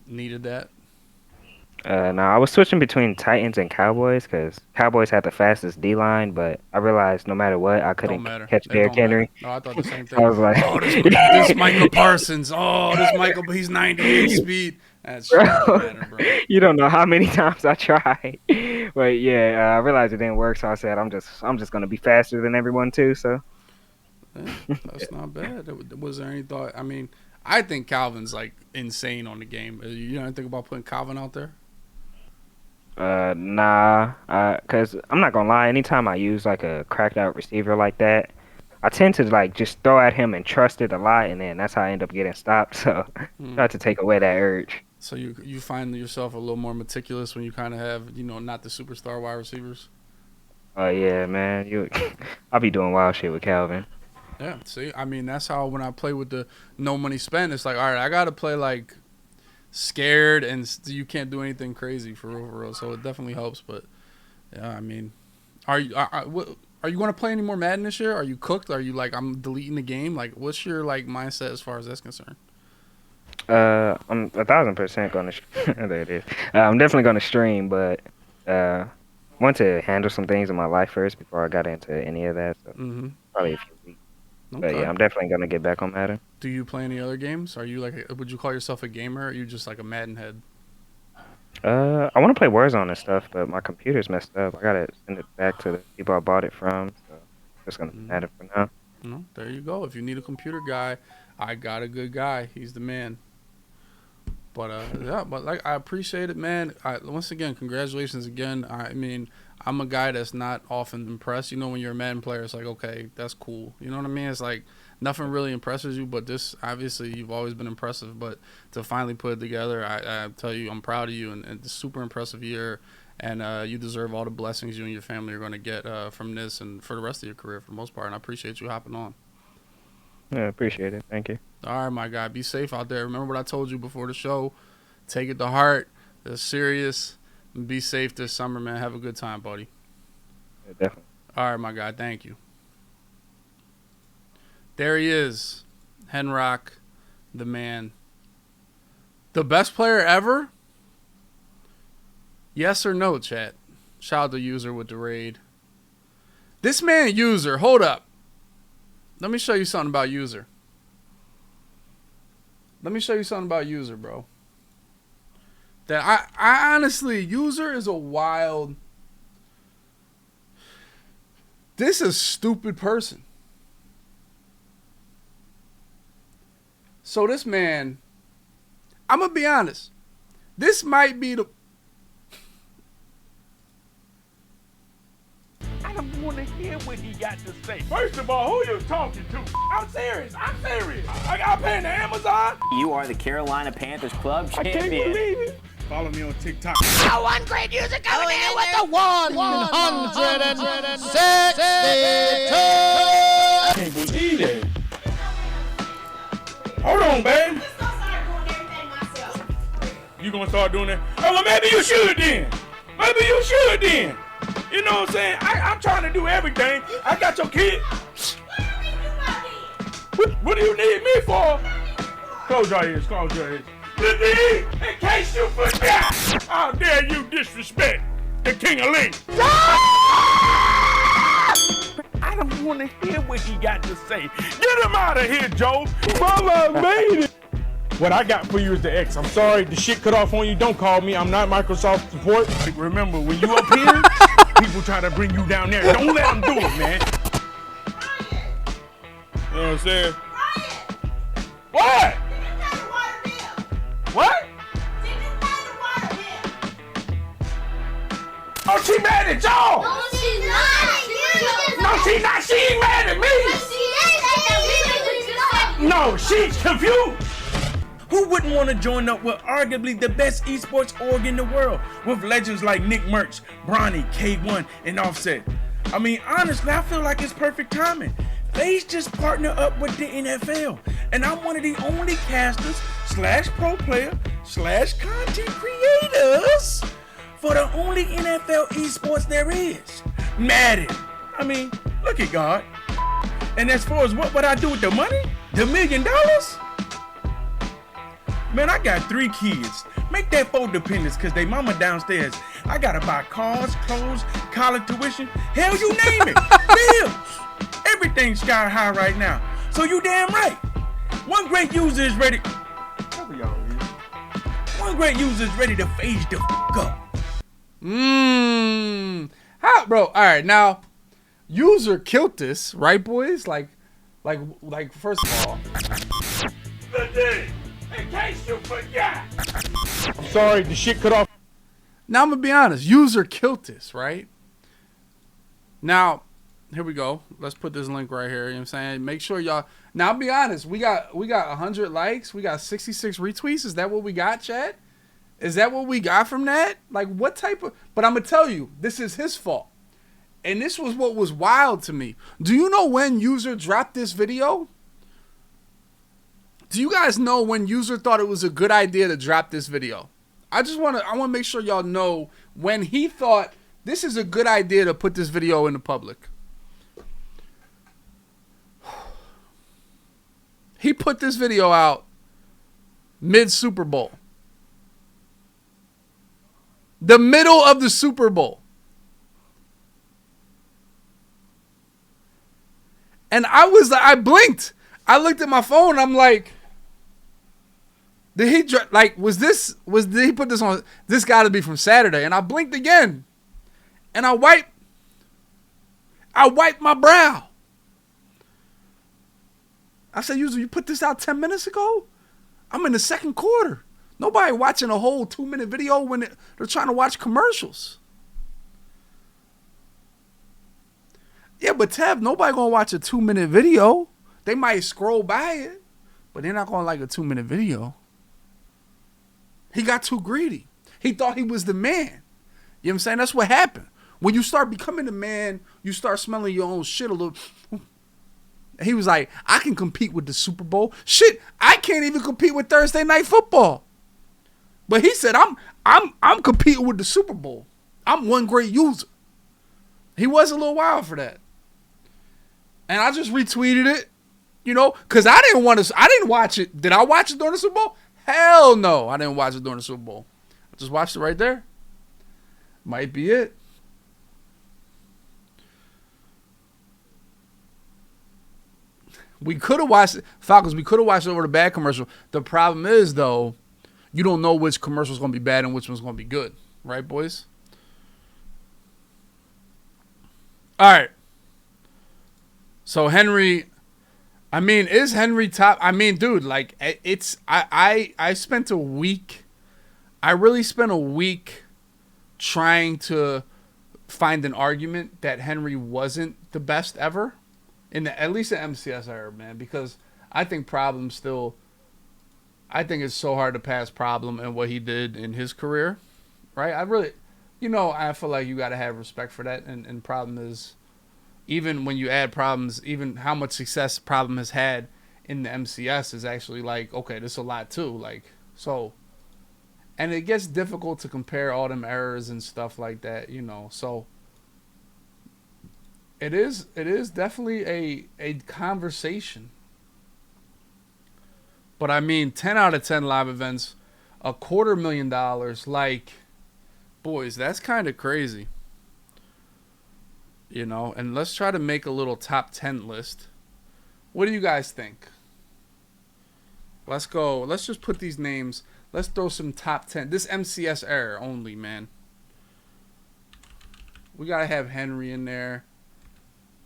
needed that? No, I was switching between Titans and Cowboys because Cowboys had the fastest D line, but I realized no matter what, I Don't couldn't matter. catch It Derrick don't matter. Henry. No, I thought the same I thing. was like, Oh, this Michael Parsons. Oh, this Michael. He's 98 speed. That shit don't bro, matter, bro. you don't know how many times I tried. But yeah, I realized it didn't work, so I said I'm just gonna be faster than everyone too. So Yeah, that's not bad. Was there any thought? I mean, I think Calvin's like insane on the game. You know anything about putting Calvin out there? nah, cause I'm not gonna lie. Anytime I use like a cracked out receiver like that, I tend to like just throw at him and trust it a lot, and then that's how I end up getting stopped. So Hmm. try to take away that urge. So you find yourself a little more meticulous when you kind of have not the superstar wide receivers. Oh yeah, man. I'll be doing wild shit with Calvin. Yeah. See, I mean that's how when I play with the no money spent, it's like all right, I got to play like scared and you can't do anything crazy for real, for real. So it definitely helps. But yeah, I mean, are you going to play any more Madden this year? Are you cooked? Are you like I'm deleting the game? Like what's your like mindset as far as that's concerned? I'm 1,000% gonna. There it is. I'm definitely gonna stream, but uh, want to handle some things in my life first before I got into any of that. So Mm-hmm. probably a few weeks. But yeah, Okay. I'm definitely gonna get back on Madden. Do you play any other games? Are you like would you call yourself a gamer? Or are you just like a Madden head? I want to play Warzone and stuff, but my computer's messed up. I gotta send it back to the people I bought it from. So just gonna be Mm-hmm. Madden for now. No, there you go. If you need a computer guy, I got a good guy. He's the man. But yeah, but like I appreciate it, man. Once again, congratulations again. I mean, I'm a guy that's not often impressed. When you're a Madden player, it's like okay, that's cool. You know what I mean? It's like nothing really impresses you, but this obviously you've always been impressive. But to finally put it together, I tell you, I'm proud of you, and it's a super impressive year. And you deserve all the blessings you and your family are going to get from this and for the rest of your career for the most part. And I appreciate you hopping on. Yeah, appreciate it. Thank you. All right, my guy. Be safe out there. Remember what I told you before the show. Take it to heart. It's serious. Be safe this summer, man. Have a good time, buddy. Yeah, definitely. All right, my guy. Thank you. There he is. Henrock, the man. The best player ever? Yes or no, chat? Shout out to User with the raid. This man, User, hold up. Let me show you something about User. Let me show you something about User, bro. That I honestly, User is a wild. This is a stupid person. So this man, I'm gonna be honest. This might be the. I don't want to hear what he got to say. First of all, who you talking to? I'm serious. I got paid to Amazon. You are the Carolina Panthers club I champion. can't believe it. Follow me on TikTok. One great user coming in with the 162. I can't believe it. Hold on, babe. You gonna start doing that? Oh, well, maybe you should then. You know what I'm saying? I'm trying to do everything. I got your kid. What do you need me for? Close your ears. In case you forget. How dare you disrespect the King of League? I don't want to hear what he got to say. Get him out of here, Joe. Mama made it. What I got for you is the X. I'm sorry, the shit cut off on you. Don't call me. I'm not Microsoft support. Remember, when you up here, people try to bring you down there. Don't let them do it, man. You know what I'm saying? What? What? Oh, she mad at y'all. No, she's not. No, she's not. She ain't mad at me. No, she's confused. Who wouldn't want to join up with arguably the best esports org in the world with legends like Nick Merckx, Bronny, K1, and Offset? I mean, honestly, I feel like it's perfect timing. FaZe just partner up with the NFL, and I'm one of the only casters / pro player / content creators for the only NFL esports there is, Madden. I mean, look at God. And as far as what would I do with the money? The $1 million? Man, I got 3 kids. Make that 4 dependents because they mama downstairs. I gotta buy cars, clothes, college tuition. Hell, you name it. Bills. Everything's sky high right now. So you damn right. One great user is ready. One great user is ready to phase the up. How, bro? All right, now, User killed this, right, boys? Like, first of all. Good day. In case you forgot. I'm sorry, the shit cut off. Now I'm gonna be honest. User killed this, right? Now, here we go. Let's put this link right here. You know what I'm saying? Make sure y'all. Now I'll be honest. We got 100 likes. We got 66 retweets. Is that what we got, Chad? Is that what we got from that? Like, what type of? But I'm gonna tell you, this is his fault. And this was what was wild to me. Do you know when User dropped this video? Do you guys know when User thought it was a good idea to drop this video? I want to make sure y'all know when he thought this is a good idea to put this video in the public. He put this video out mid Super Bowl. The middle of the Super Bowl. And I blinked. I looked at my phone. I'm like, did he did he put this on? This got to be from Saturday. And I blinked again, and I wiped my brow. I said, "User, you put this out 10 minutes ago? I'm in the second quarter. Nobody watching a whole 2-minute video when they're trying to watch commercials." Yeah, but Tev, nobody gonna watch a 2-minute video. They might scroll by it, but they're not gonna like a 2-minute video. He got too greedy. He thought he was the man. You know what I'm saying? That's what happened. When you start becoming the man, you start smelling your own shit a little. He was like, I can compete with the Super Bowl. Shit, I can't even compete with Thursday Night Football. But he said, I'm competing with the Super Bowl. I'm one great user. He was a little wild for that. And I just retweeted it, you know, because I didn't watch it. Did I watch it during the Super Bowl? Hell no. I didn't watch it during the Super Bowl. I just watched it right there. Might be it. We could have watched it. Falcons, we could have watched it over the bad commercial. The problem is, though, you don't know which commercial is going to be bad and which one's going to be good. Right, boys? All right. So, Henry, I mean, is Henry top? I mean, dude, like, it's, I spent a week, I really spent a week trying to find an argument that Henry wasn't the best ever. At least the MCS era, man, because I think I think it's so hard to pass Problem and what he did in his career, right? I really, I feel like you got to have respect for that. And Problem is, even when you add Problems, even how much success Problem has had in the MCS is actually like, okay, this is a lot too. Like, so, and it gets difficult to compare all them errors and stuff like that, so. It is definitely a conversation. But I mean, 10 out of 10 live events, $250,000, like, boys, that's kind of crazy. And let's try to make a little top 10 list. What do you guys think? Let's go. Let's just put these names. Let's throw some top 10. This MCS era only, man. We got to have Henry in there.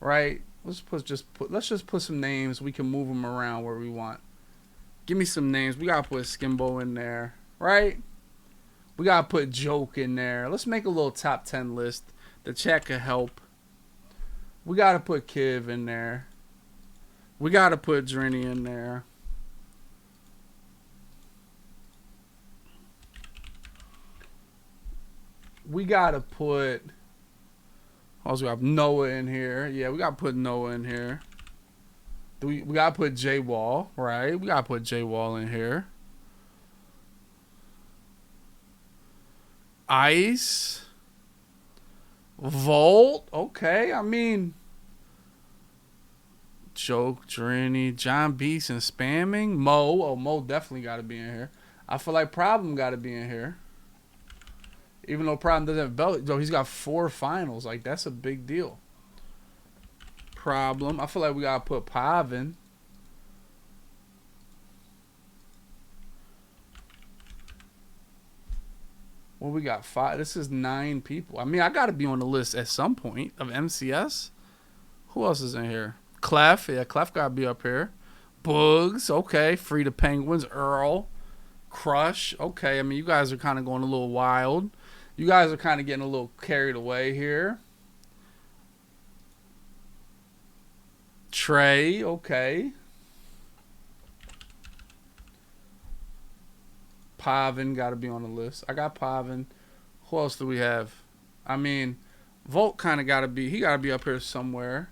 Right? Let's just put some names. We can move them around where we want. Give me some names. We gotta put Skimbo in there, right? We gotta put Joke in there. Let's make a little top 10 list. The chat could help. We gotta put Kiv in there. We gotta put Drenny in there. We gotta put. Also, we have Noah in here. Yeah, we got to put Noah in here. We got to put J Wall, right? We got to put J Wall in here. Ice. Volt. Okay, I mean. Joke, Drenny, John Beast, and spamming. Mo. Oh, Mo definitely got to be in here. I feel like Problem got to be in here. Even though Problem doesn't have belt, though, he's got 4 finals. Like, that's a big deal. Problem. I feel like we got to put Pavin. Well, we got 5. This is 9 people. I mean, I got to be on the list at some point of MCS. Who else is in here? Clef. Yeah, Clef got to be up here. Bugs. Okay. Free the Penguins. Earl. Crush. Okay. I mean, you guys are kind of going a little wild. You guys are kind of getting a little carried away here. Trey, okay. Pavin got to be on the list. I got Pavin. Who else do we have? I mean, Volt kind of got to be. He got to be up here somewhere.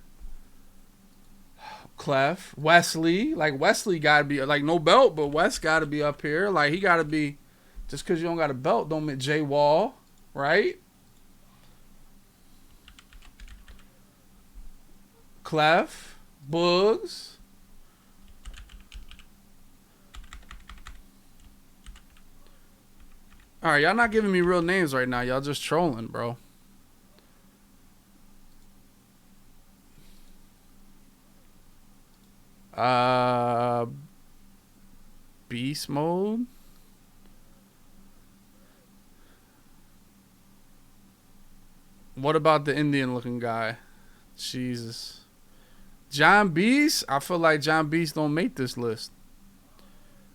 Clef, Wesley. Like, Wesley got to be, like, no belt, but Wes got to be up here. Like, he got to be, just because you don't got a belt, don't make J Wall. Right? Clef. Bugs. Alright, y'all not giving me real names right now. Y'all just trolling, bro. Beast mode. What about the Indian looking guy? Jesus. John Beast? I feel like John Beast don't make this list.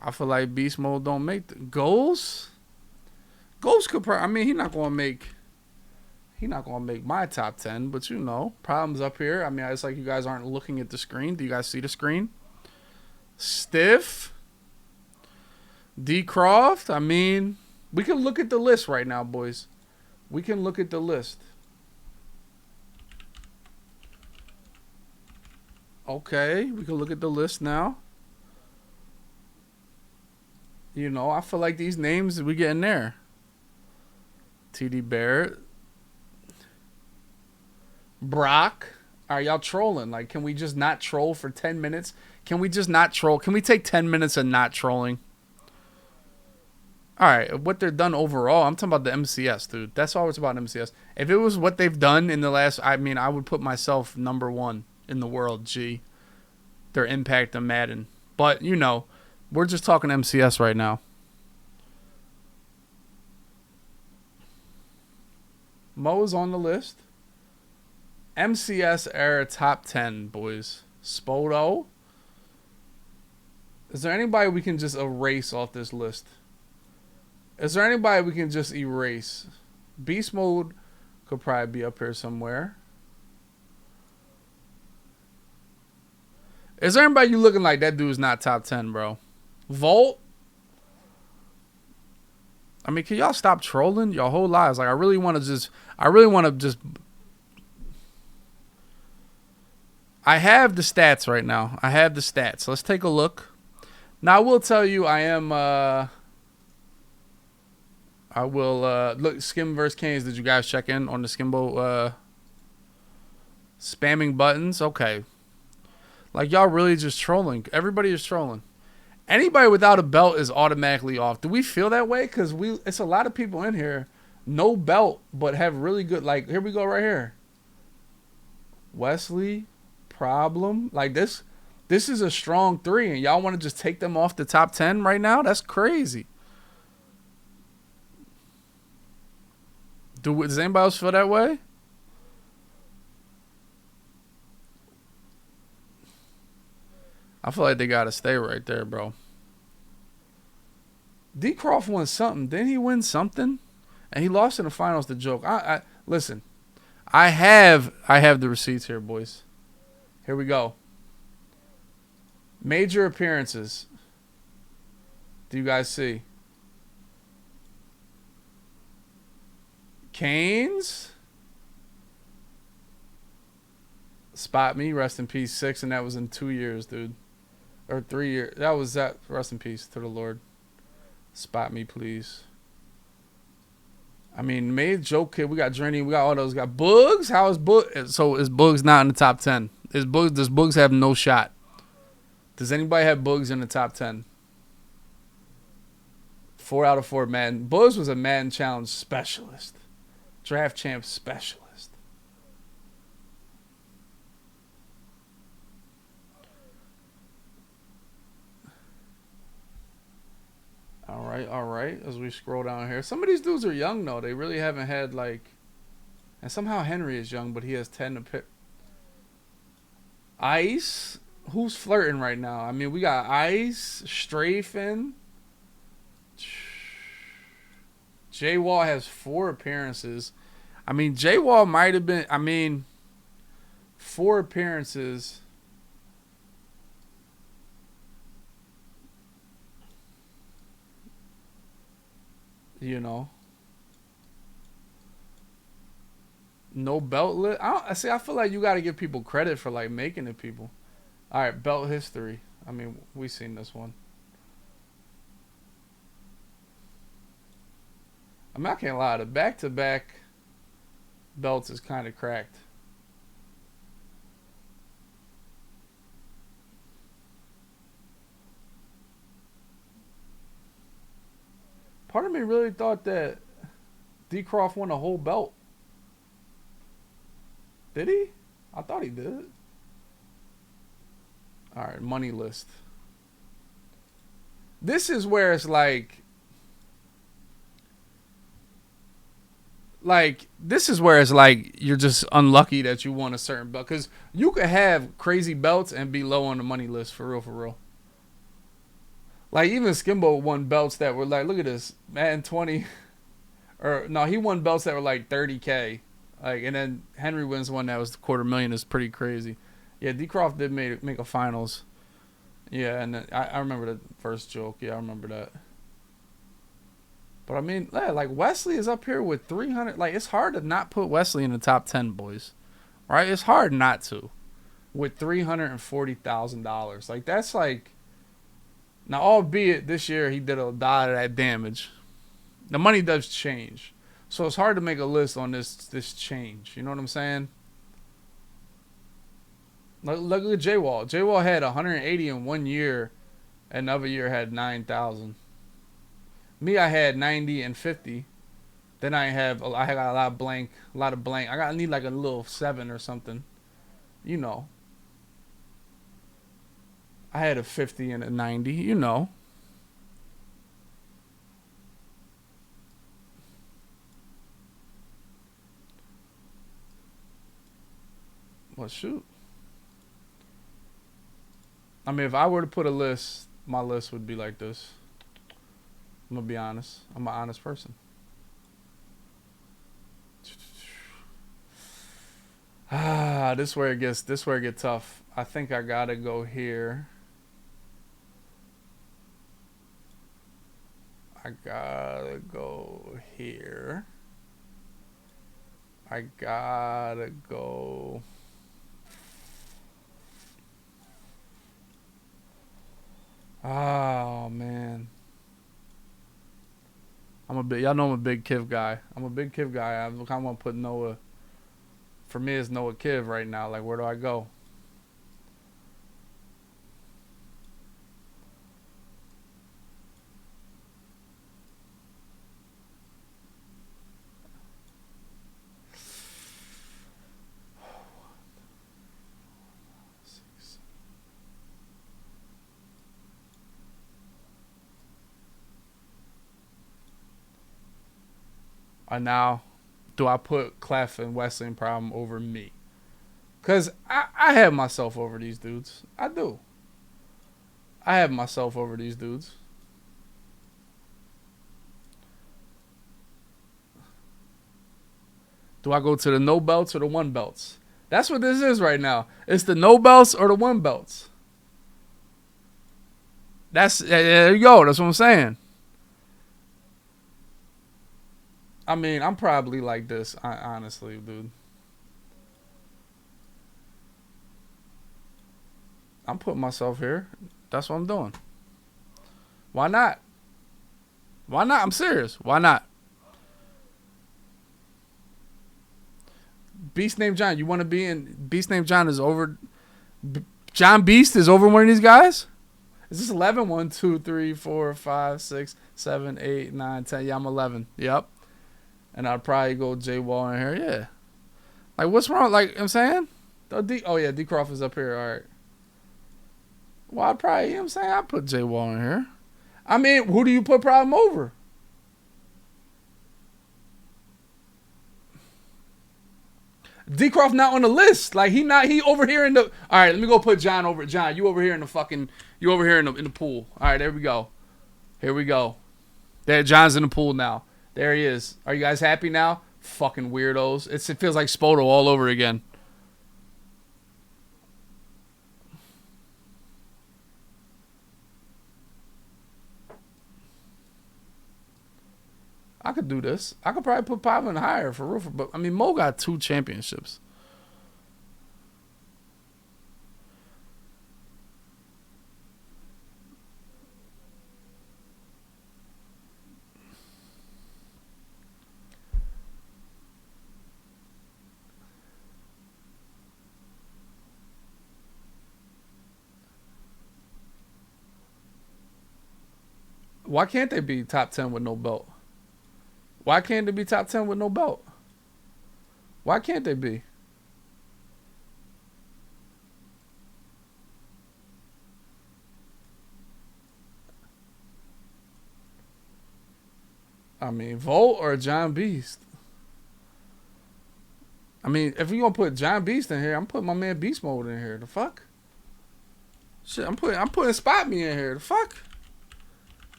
I feel like Beast Mode don't make the Ghost? Ghost could probably, I mean, he's not gonna make my top 10, but Problem's up here. I mean, it's like you guys aren't looking at the screen. Do you guys see the screen? Stiff. D Croft. I mean, we can look at the list right now, boys. We can look at the list. Okay, we can look at the list now. I feel like these names we get in there. TD Barrett. Brock. Are y'all trolling? Like, can we just not troll for 10 minutes? Can we just not troll? Can we take 10 minutes of not trolling? All right, what they're done overall, I'm talking about the MCS, dude. That's all it's about, MCS. If it was what they've done in the last, I mean, I would put myself number 1 in the world, G. Their impact on Madden. But, you know, we're just talking MCS right now. Mo is on the list. MCS era top 10, boys. Spoto. Is there anybody we can just erase off this list? Is there anybody we can just erase? Beast Mode could probably be up here somewhere. Is there anybody you looking like that dude's not top 10, bro? Volt? I mean, can y'all stop trolling your whole lives? Like, I really want to just... I have the stats right now. I have the stats. Let's take a look. Now, I will tell you, I am... I will... look, Skim vs. Canes, did you guys check in on the Skimbo... spamming buttons? Okay. Like, y'all really just trolling. Everybody is trolling. Anybody without a belt is automatically off. Do we feel that way? Because it's a lot of people in here, no belt, but have really good... Like, here we go right here. Wesley, Problem. Like, this is a strong 3, and y'all want to just take them off the top 10 right now? That's crazy. Does anybody else feel that way? I feel like they got to stay right there, bro. D. Croft won something. Didn't he win something? And he lost in the finals to Joke. Listen. I have the receipts here, boys. Here we go. Major appearances. Do you guys see? Canes. Spot Me, rest in peace, 6, and that was in 2 years, dude. Or 3 years. That was that. Rest in peace to the Lord. Spot Me, please. I mean, made Joke Kid. We got Drenny. We got all those. We got Bugs. How is Bugs? So is Bugs not in the top 10? Does Bugs have no shot? Does anybody have Bugs in the top 10? 4 out of 4 Madden. Bugs was a Madden Challenge specialist. Draft champ specialist. All right. As we scroll down here. Some of these dudes are young, though. They really haven't had, like... And somehow Henry is young, but he has 10 to pick. Ice? Who's flirting right now? I mean, we got Ice, Strafen. J-Wall has 4 appearances. I mean, J-Wall might have been... I mean, 4 appearances... You know, no belt list. I feel like you got to give people credit for like making it. People, all right. Belt history. I mean, we seen this one. I'm not gonna lie. The back-to-back belts is kind of cracked. Part of me really thought that D. Croft won a whole belt. Did he? I thought he did. All right, money list. This is where it's like this is where it's like you're just unlucky that you won a certain belt. Because you could have crazy belts and be low on the money list, for real, for real. Like, even Skimbo won belts that were like, look at this, Madden 20. Or, no, he won belts that were like 30K. Like, and then Henry wins one that was $250,000. Is pretty crazy. Yeah, D. Croft did make a finals. Yeah, and then I remember the first joke. Yeah, I remember that. But, I mean, yeah, like, Wesley is up here with 300. Like, it's hard to not put Wesley in the top 10, boys. Right? It's hard not to. With $340,000. Like, that's like... Now, albeit this year he did a lot of that damage, the money does change. So it's hard to make a list on this change. You know what I'm saying? Look at J-Wall. J-Wall had 180 in 1 year. Another year had 9,000. Me, I had 90 and 50. Then I got a lot of blank. I need like a little 7 or something. You know. I had a 50 and a 90. You know. Well, shoot. I mean, if I were to put a list, my list would be like this. I'm gonna be honest. I'm an honest person. This where it gets tough. I think I gotta go here. I gotta go here. I gotta go. Oh man. Y'all know I'm a big Kiv guy. I kind of want to put Noah. For me, it's Noah Kiv right now. Like, where do I go? And now, do I put Clef and Wesley Problem over me? Because I have myself over these dudes. I do. I have myself over these dudes. Do I go to the no belts or the one belts? That's what this is right now. It's the no belts or the one belts. There you go. That's what I'm saying. I mean, I'm probably like this, honestly, dude. I'm putting myself here. That's what I'm doing. Why not? Why not? I'm serious. Why not? Beast named John. You want to be in? Beast named John is over. John Beast is over one of these guys? Is this 11? 1, 2, 3, 4, 5, 6, 7, 8, 9, 10. Yeah, I'm 11. Yep. And I'd probably go J Wall in here. Yeah. Like, what's wrong? Like, you know what I'm saying? Oh, yeah. D Crawford's up here. All right. Well, I'd probably, you know what I'm saying? I'd put J Wall in here. I mean, who do you put Problem over? D Crawford not on the list. Like, he over here in the. All right, let me go put John over. John, you over here in the fucking. You over here in the pool. All right, there we go. Here we go. There, John's in the pool now. There he is. Are you guys happy now? Fucking weirdos. It feels like Spoto all over again. I could do this. I could probably put Pavin higher for real. But I mean, Mo got 2 championships. Why can't they be top 10 with no belt? Why can't they be top 10 with no belt? Why can't they be? I mean, Volt or John Beast? I mean, if you're going to put John Beast in here, I'm putting my man Beast Mode in here. The fuck? Shit, I'm putting Spot Me in here. The fuck?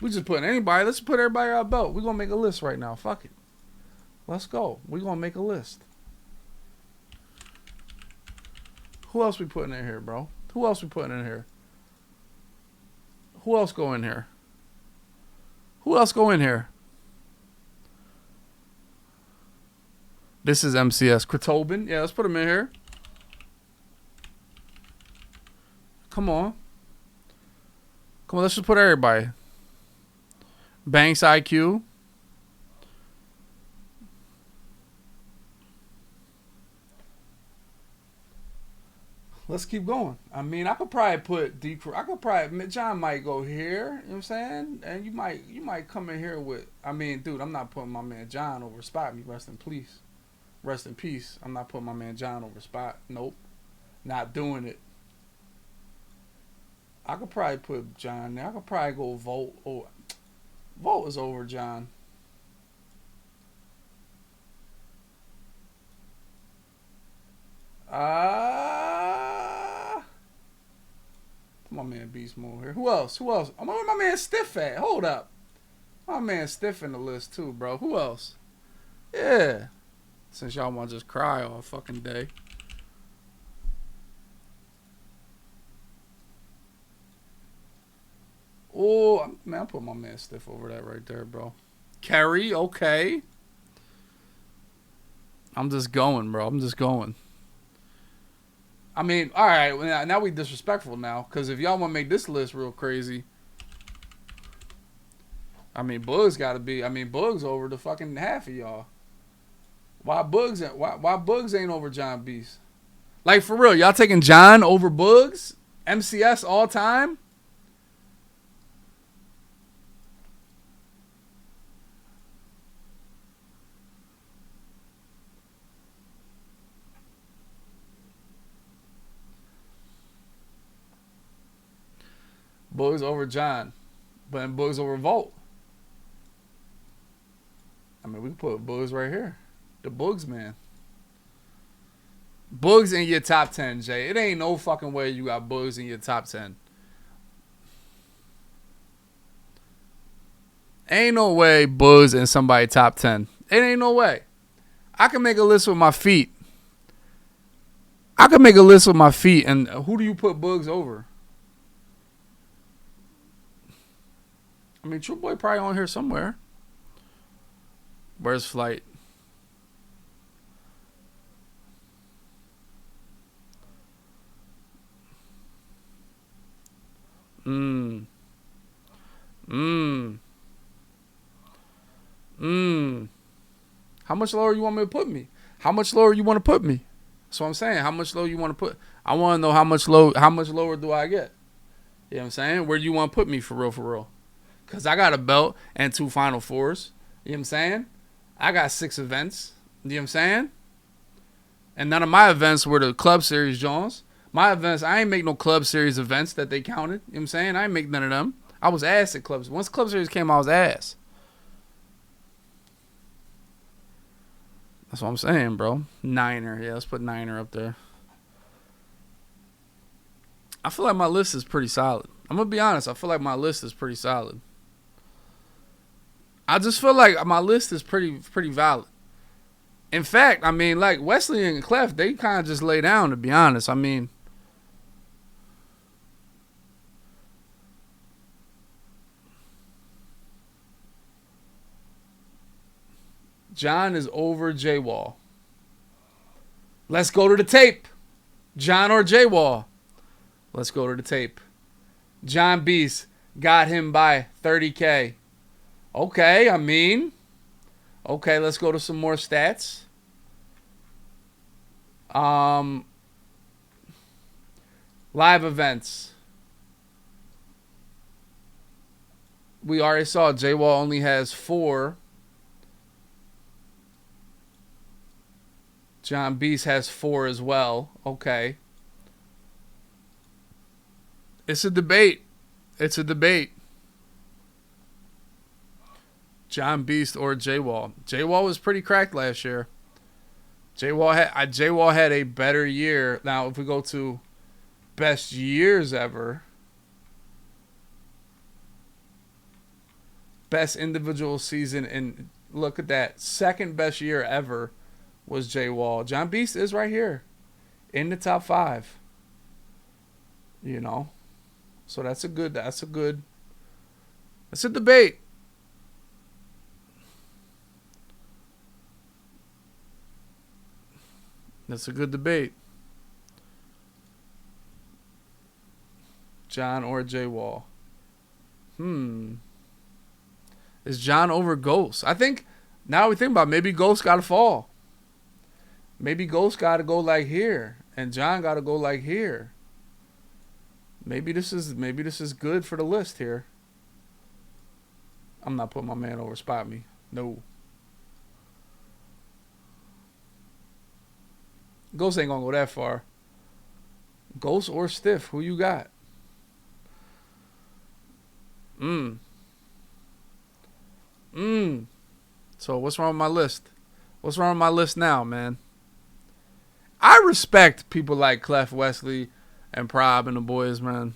We just putting anybody. Let's put everybody on belt. We're going to make a list right now. Fuck it. Let's go. We're going to make a list. Who else we putting in here, bro? Who else we putting in here? Who else go in here? Who else go in here? This is MCS. Kretobin. Yeah, let's put him in here. Come on. Come on, let's just put everybody. Banks IQ. Let's keep going. I mean, I could probably put John might go here, you know what I'm saying? And you might come in here with, I mean, dude, I'm not putting my man John over Spot. Me, rest in peace. Rest in peace. I'm not putting my man John over Spot. Nope. Not doing it. I could probably put John there. I could probably go Volt. Oh, Volt is over John. My man Beast Mode here. Who else? I'm with my man Stiff at. Hold up. My man Stiff in the list too, bro. Who else? Yeah. Since y'all want to just cry all fucking day. Oh, man, I put my man Stiff over that right there, bro. Kerry, okay. I'm just going, bro. I'm just going. I mean, all right. Now we disrespectful now, because if y'all want to make this list real crazy, I mean, Bugs got to be. I mean, Bugs over the fucking half of y'all. Why Bugs ain't over John Beast? Like, for real, y'all taking John over Bugs? MCS all time? Bugs over John, but Bugs over Volt. I mean, we can put Bugs right here. The Bugs, man. Bugs in your top 10, Jay. It ain't no fucking way you got Bugs in your top 10. Ain't no way Bugs in somebody top 10. It ain't no way. I can make a list with my feet. And who do you put Bugs over? I mean, True Boy probably on here somewhere. Where's Flight? How much lower you want me to put me? How much lower you want to put me? That's what I'm saying. How much lower you want to put? I want to know how much lower do I get? You know what I'm saying? Where do you want to put me for real? Because I got a belt and 2 Final Fours. You know what I'm saying? I got 6 events. You know what I'm saying? And none of my events were the Club Series Jones. My events, I ain't make no Club Series events that they counted. You know what I'm saying? I ain't make none of them. I was ass at clubs. Once Club Series came, I was ass. That's what I'm saying, bro. Niner. Yeah, let's put Niner up there. I feel like my list is pretty solid. I'm going to be honest. I feel like my list is pretty solid. I just feel like my list is pretty valid. In fact, I mean, like Wesley and Clef, they kind of just lay down, to be honest. I mean, John is over J-Wall. Let's go to the tape. John or J-Wall? Let's go to the tape. John Beast got him by 30K. Okay, I mean, okay, let's go to some more stats. Live events. We already saw J-Wall only has 4. John Beast has 4 as well. Okay. It's a debate. John Beast or J-Wall. J-Wall was pretty cracked last year. J-Wall had a better year. Now, if we go to best years ever, best individual season, and look at that, second best year ever was J-Wall. John Beast is right here in the top 5. You know, so that's a debate. That's a good debate. John or J-Wall. Is John over Ghost? I think, now we think about it, maybe Ghost got to fall. Maybe Ghost got to go like here. and John got to go like here. Maybe this is good for the list here. I'm not putting my man over Spot Me. No. Ghost ain't gonna go that far. Ghost or Stiff, who you got? So what's wrong with my list? What's wrong with my list now, man? I respect people like Clef Wesley and Prob and the boys, man.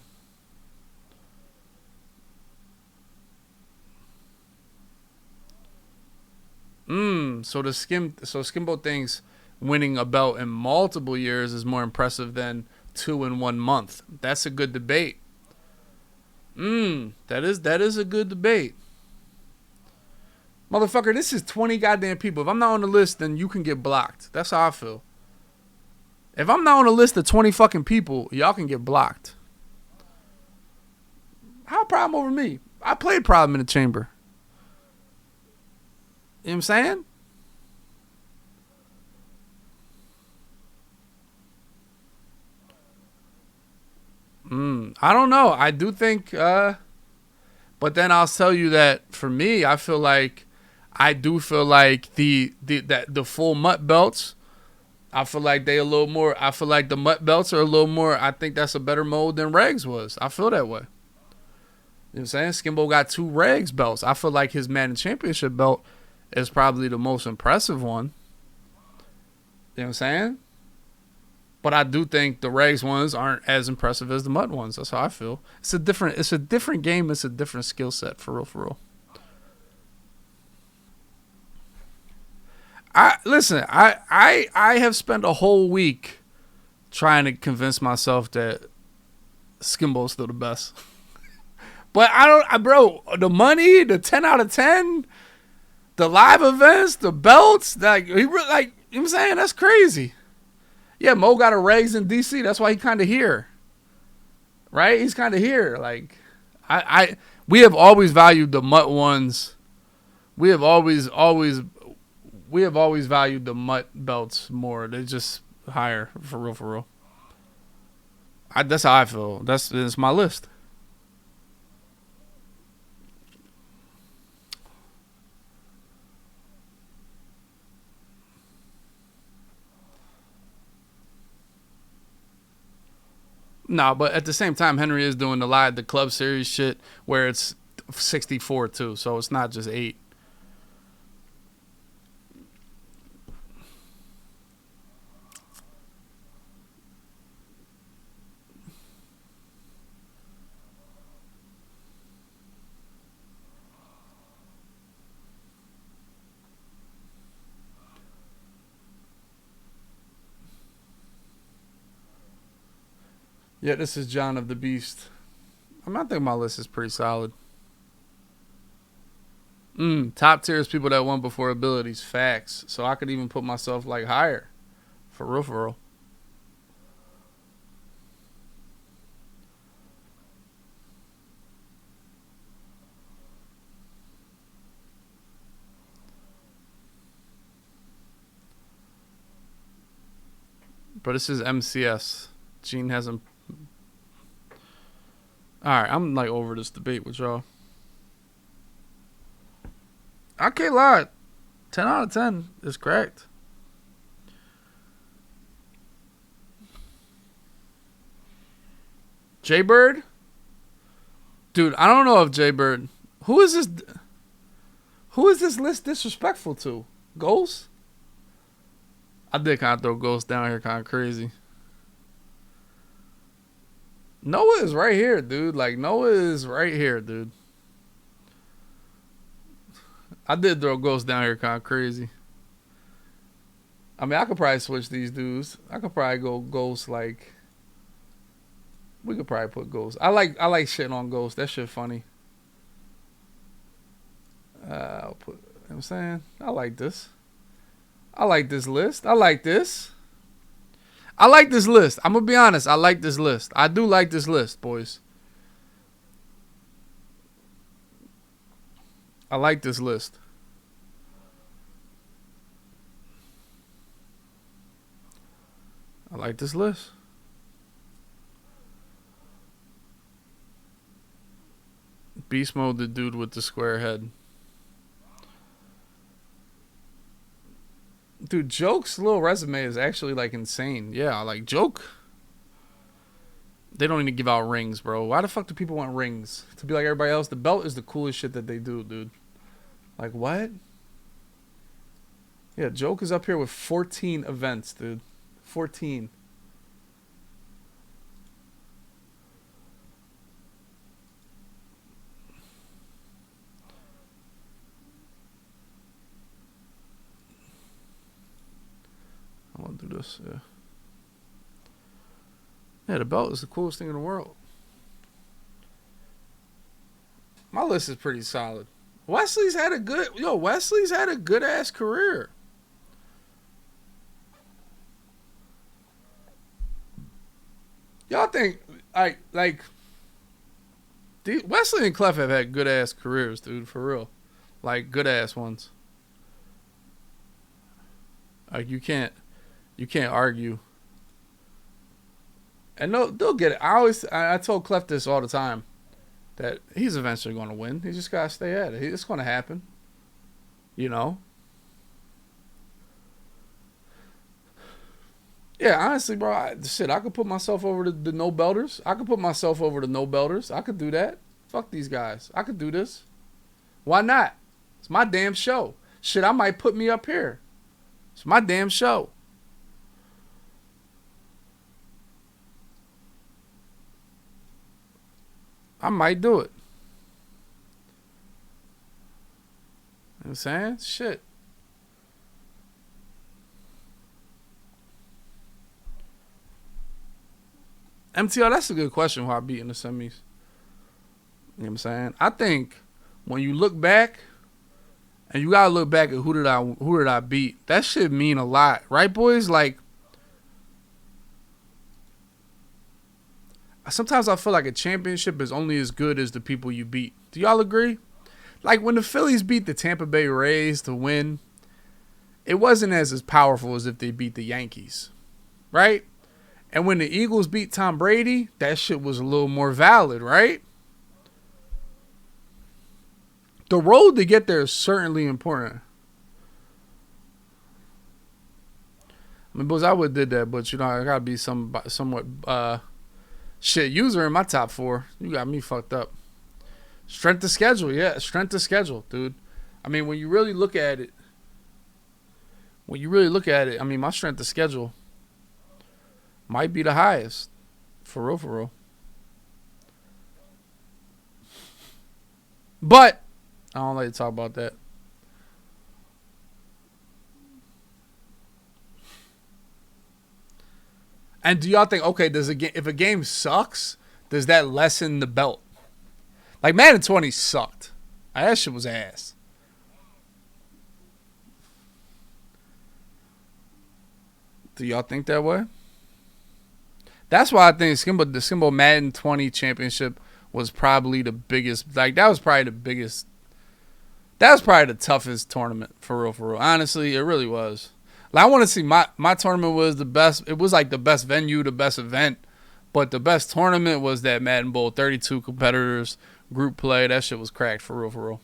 So Skimbo thinks winning a belt in multiple years is more impressive than 2 in 1 month. That's a good debate. That is a good debate. Motherfucker, this is 20 goddamn people. If I'm not on the list, then you can get blocked. That's how I feel. If I'm not on a list of 20 fucking people, y'all can get blocked. How problem over me? I played Problem in the Chamber. You know what I'm saying? I don't know. I do think, but then I'll tell you that for me, I feel like the full mutt belts, I feel like they a little more. I feel like the mutt belts are a little more. I think that's a better mode than Regs was. I feel that way. You know what I'm saying? Skimbo got 2 Regs belts. I feel like his Madden Championship belt is probably the most impressive one. You know what I'm saying? But I do think the Regs ones aren't as impressive as the Mutt ones. That's how I feel. It's a different game. It's a different skill set, for real. I have spent a whole week trying to convince myself that Skimbo's still the best. But bro, the money, the 10 out of 10, the live events, the belts, like, you know what I'm saying? That's crazy. Yeah, Mo got a Regs in DC. That's why he kind of here. Right? He's kind of here. Like, we have always valued the Mutt ones. We have always valued the Mutt belts more. They're just higher, for real. That's how I feel. That's my list. No, but at the same time, Henry is doing the club series shit where it's 64 too, so it's not just 8. Yeah, this is John of the Beast. I think my list is pretty solid. Top tier is people that won before abilities. Facts. So I could even put myself like higher. For real. But this is MCS. Gene hasn't. Alright, I'm like over this debate with y'all. I can't lie. 10 out of 10 is correct. Jaybird? Dude, I don't know if Jaybird. Who is this list disrespectful to? Ghost? I did kind of throw Ghost down here kind of crazy. Noah is right here, dude. Like, Noah is right here, dude. I did throw Ghost down here kind of crazy. I mean, I could probably switch these dudes. I could probably go Ghost, like... We could probably put Ghost. I like shitting on Ghost. That shit funny. I'll put... You know what I'm saying? I like this. I like this list. I like this. I'm going to be honest. I like this list. I do like this list, boys. I like this list. I like this list. Beast Mode, the dude with the square head. Dude, Joke's little resume is actually like insane. Yeah, like Joke. They don't even give out rings, bro. Why the fuck do people want rings? To be like everybody else? The belt is the coolest shit that they do, dude. Like, what? Yeah, Joke is up here with 14 events, dude. 14. I want to do this, yeah. Yeah, the belt is the coolest thing in the world. My list is pretty solid. Wesley's had a good ass career. Y'all think Wesley and Clef have had good ass careers, dude, for real. Like good ass ones. Like you can't argue. And they'll get it. I told Clef this all the time, that he's eventually going to win. He just gotta stay at it. It's going to happen. You know. Yeah, honestly, bro. I could put myself over the no belters. I could put myself over the no belters. I could do that. Fuck these guys. I could do this. Why not? It's my damn show. Shit, I might put me up here. It's my damn show. I might do it. You know what I'm saying? Shit. MTR, that's a good question who I beat in the semis. You know what I'm saying? I think when you look back, and you gotta look back at who did I beat, that should mean a lot. Right, boys? Like, sometimes I feel like a championship is only as good as the people you beat. Do y'all agree? Like, when the Phillies beat the Tampa Bay Rays to win, it wasn't as powerful as if they beat the Yankees. Right? And when the Eagles beat Tom Brady, that shit was a little more valid, right? The road to get there is certainly important. I mean, boys, I would have did that, but, you know, I got to be somewhat shit user in my top 4. You got me fucked up. Strength of schedule, yeah. Strength of schedule, dude. I mean, when you really look at it, I mean, my strength of schedule might be the highest. For real. But I don't like to talk about that. And do y'all think, okay, if a game sucks, does that lessen the belt? Like, Madden 20 sucked. That shit was ass. Do y'all think that way? That's why I think the Skimbo Madden 20 championship was probably the biggest. Like, that was probably the toughest tournament, for real. Honestly, it really was. Like, I want to see my tournament was the best. It was like the best venue, the best event. But the best tournament was that Madden Bowl, 32 competitors, group play. That shit was cracked, for real.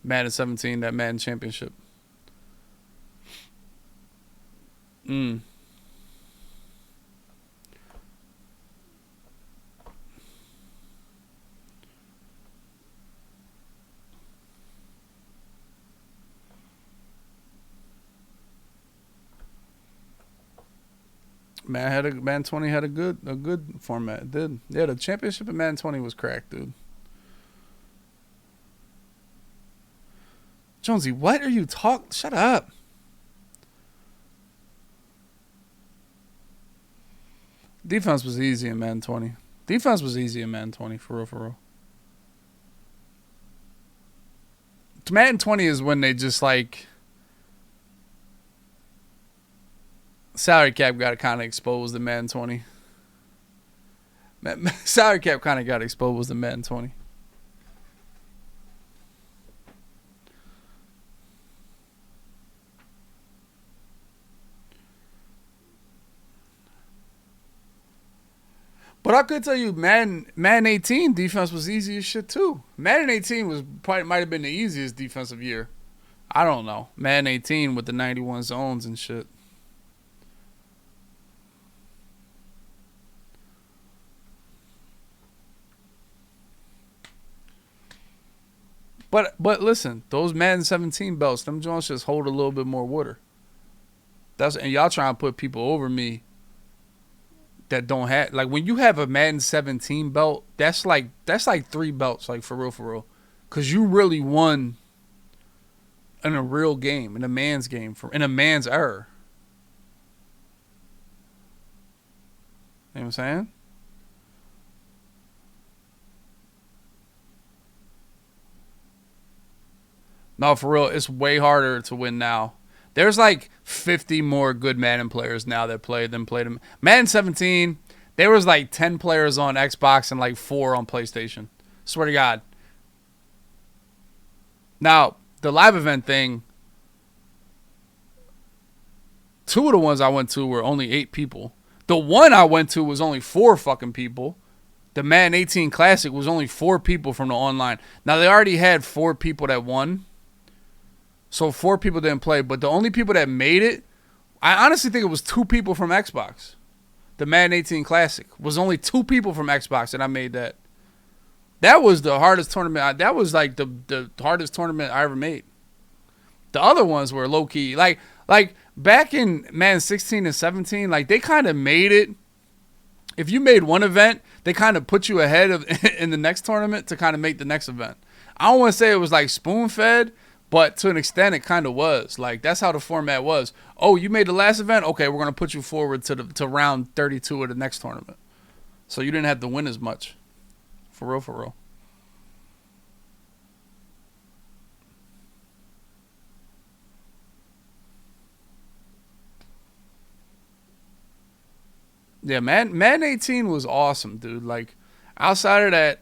Madden 17, that Madden championship. Madden 20 had a good format. It did. Yeah, the championship in Madden 20 was cracked, dude. Jonesy, what are you talking? Shut up. Defense was easy in Madden 20. For real. Madden 20 is when they just like salary cap got kind of exposed in Madden 20. Salary cap kind of got exposed in Madden 20. But I could tell you, Madden 18 defense was easy as shit too. Madden 18 was probably might have been the easiest defensive year. I don't know. Madden 18 with the 91 zones and shit. But listen, those Madden 17 belts, them joints just hold a little bit more water. And y'all trying to put people over me that don't have, like, when you have a Madden 17 belt, that's like 3 belts, like, for real, because you really won in a real game, in a man's game, in a man's era. You know what I'm saying? No, for real, it's way harder to win now. There's like 50 more good Madden players now that played them. Madden 17, there was like 10 players on Xbox and like 4 on PlayStation. Swear to God. Now, the live event thing, 2 of the ones I went to were only 8 people. The one I went to was only 4 fucking people. The Madden 18 Classic was only 4 people from the online. Now, they already had 4 people that won. So 4 people didn't play, but the only people that made it, I honestly think it was 2 people from Xbox. The Madden 18 Classic was only 2 people from Xbox, and I made that. That was the hardest tournament. That was like the hardest tournament I ever made. The other ones were low key, like back in Madden 16 and 17, like they kind of made it. If you made one event, they kind of put you ahead of in the next tournament to kind of make the next event. I don't want to say it was like spoon fed. But to an extent, it kind of was. Like, that's how the format was. Oh, you made the last event? Okay, we're going to put you forward to round 32 of the next tournament. So you didn't have to win as much. For real. Yeah, Madden 18 was awesome, dude. Like, outside of that,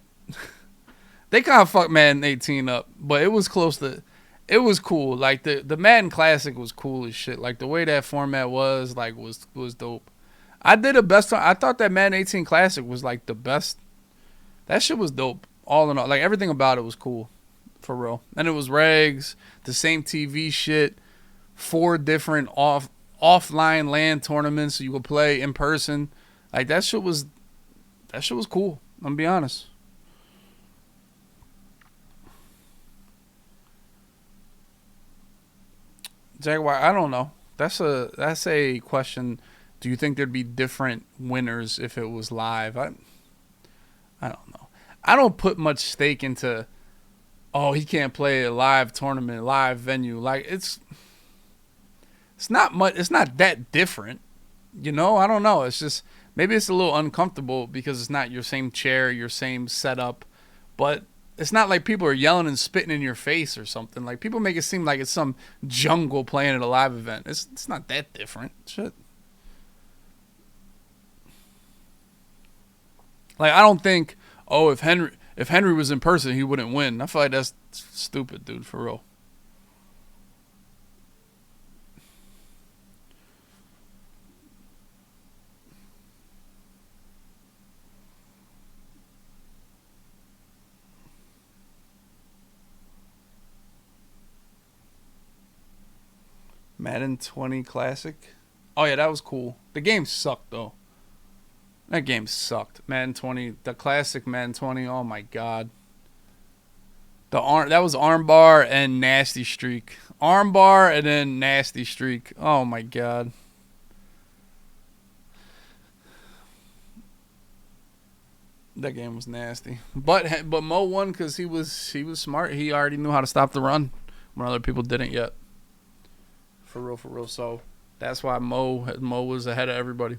they kind of fucked Madden 18 up. But it was close to... It was cool. Like the Madden Classic was cool as shit. Like the way that format was, like was dope. I did a best. I thought that Madden 18 Classic was like the best. That shit was dope. All in all, like everything about it was cool, for real. And it was regs, the same TV shit, 4 different offline LAN tournaments so you could play in person. Like that shit was cool. I'm gonna be honest. Jaguar, I don't know. That's a question. Do you think there'd be different winners if it was live? I don't know. I don't put much stake into, oh, he can't play a live tournament, live venue. Like it's not much. It's not that different, you know. I don't know. It's just maybe it's a little uncomfortable because it's not your same chair, your same setup, but. It's not like people are yelling and spitting in your face or something. Like people make it seem like it's some jungle playing at a live event. It's not that different. Shit. Like I don't think, oh, if Henry was in person, he wouldn't win. I feel like that's stupid, dude, for real. Madden 20 Classic. Oh, yeah, that was cool. The game sucked, though. That game sucked. Madden 20. The classic Madden 20. Oh, my God. That was armbar and nasty streak. Armbar and then nasty streak. Oh, my God. That game was nasty. But Mo won because he was smart. He already knew how to stop the run when other people didn't yet. For real. So that's why Mo was ahead of everybody.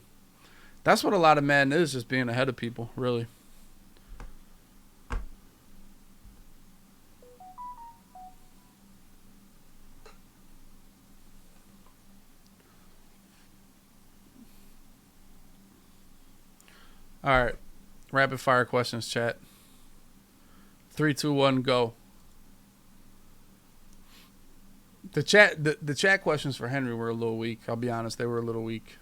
That's what a lot of Madden is, just being ahead of people, really. All right. Rapid fire questions, chat. 3, 2, 1, go. The chat questions for Henry were a little weak. I'll be honest, they were a little weak.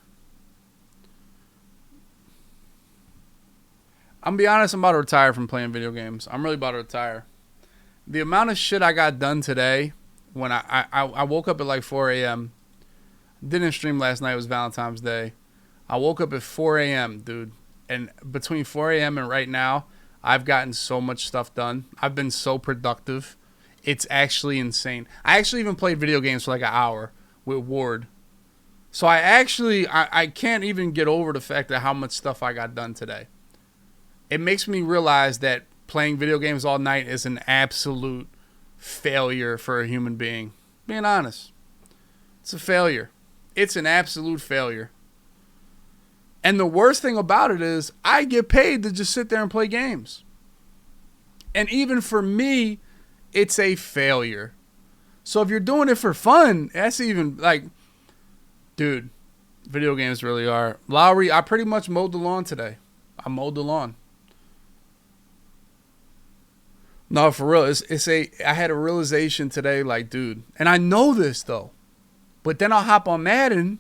I'm gonna be honest, I'm about to retire from playing video games. I'm really about to retire. The amount of shit I got done today when I woke up at like 4 a.m. Didn't stream last night. It was Valentine's Day. I woke up at 4 a.m., dude. And between 4 a.m. and right now, I've gotten so much stuff done. I've been so productive. It's actually insane. I actually even played video games for like an hour with Ward. So I can't even get over the fact that how much stuff I got done today. It makes me realize that playing video games all night is an absolute failure for a human being. Being honest. It's a failure. It's an absolute failure. And the worst thing about it is I get paid to just sit there and play games. And even for me, it's a failure. So if you're doing it for fun, that's even like, dude, video games really are. Lowry, I pretty much mowed the lawn today. I mowed the lawn. No, for real. I had a realization today, like, dude, and I know this though. But then I'll hop on Madden,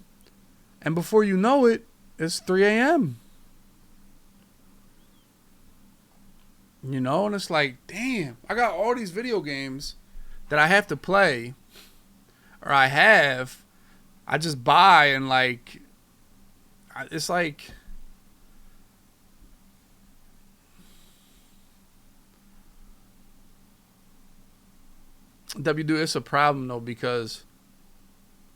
and before you know it, it's 3 a.m. You know, and it's like, damn, I got all these video games that I have to play, or I just buy and like, it's like, it's a problem though because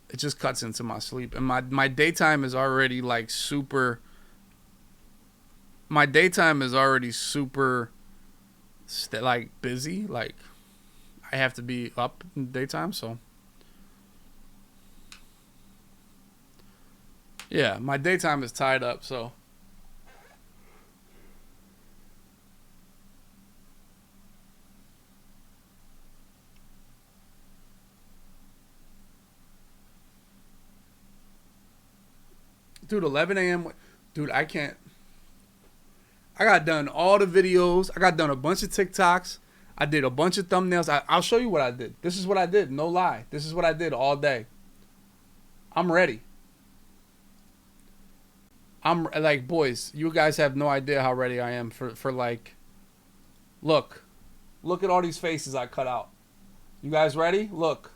it just cuts into my sleep, and my daytime is already like super. My daytime is already super, like busy. Like I have to be up in the daytime, so yeah, my daytime is tied up. So dude, 11 a.m. Dude, I can't. I got done all the videos. I got done a bunch of TikToks. I did a bunch of thumbnails. I'll show you what I did. This is what I did. No lie. This is what I did all day. I'm ready. I'm like, boys, you guys have no idea how ready I am for like, look at all these faces I cut out. You guys ready? Look.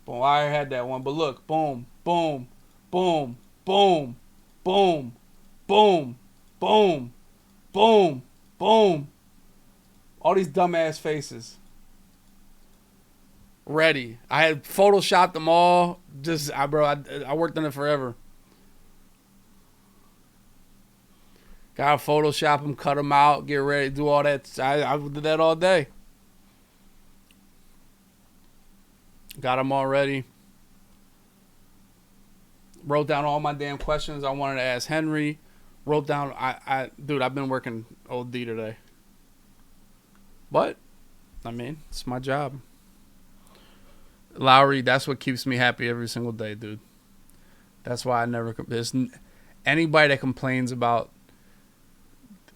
Boom, I had that one, but look, boom, boom. Boom, boom, boom, boom, boom, boom, boom. All these dumbass faces. Ready. I had photoshopped them all. I worked on it forever. Gotta Photoshop them, cut them out, get ready, do all that. I did that all day. Got them all ready. Wrote down all my damn questions I wanted to ask Henry. Wrote down, dude, I've been working OD today. But, I mean, it's my job. Lowry, that's what keeps me happy every single day, dude. That's why I never, there's anybody that complains about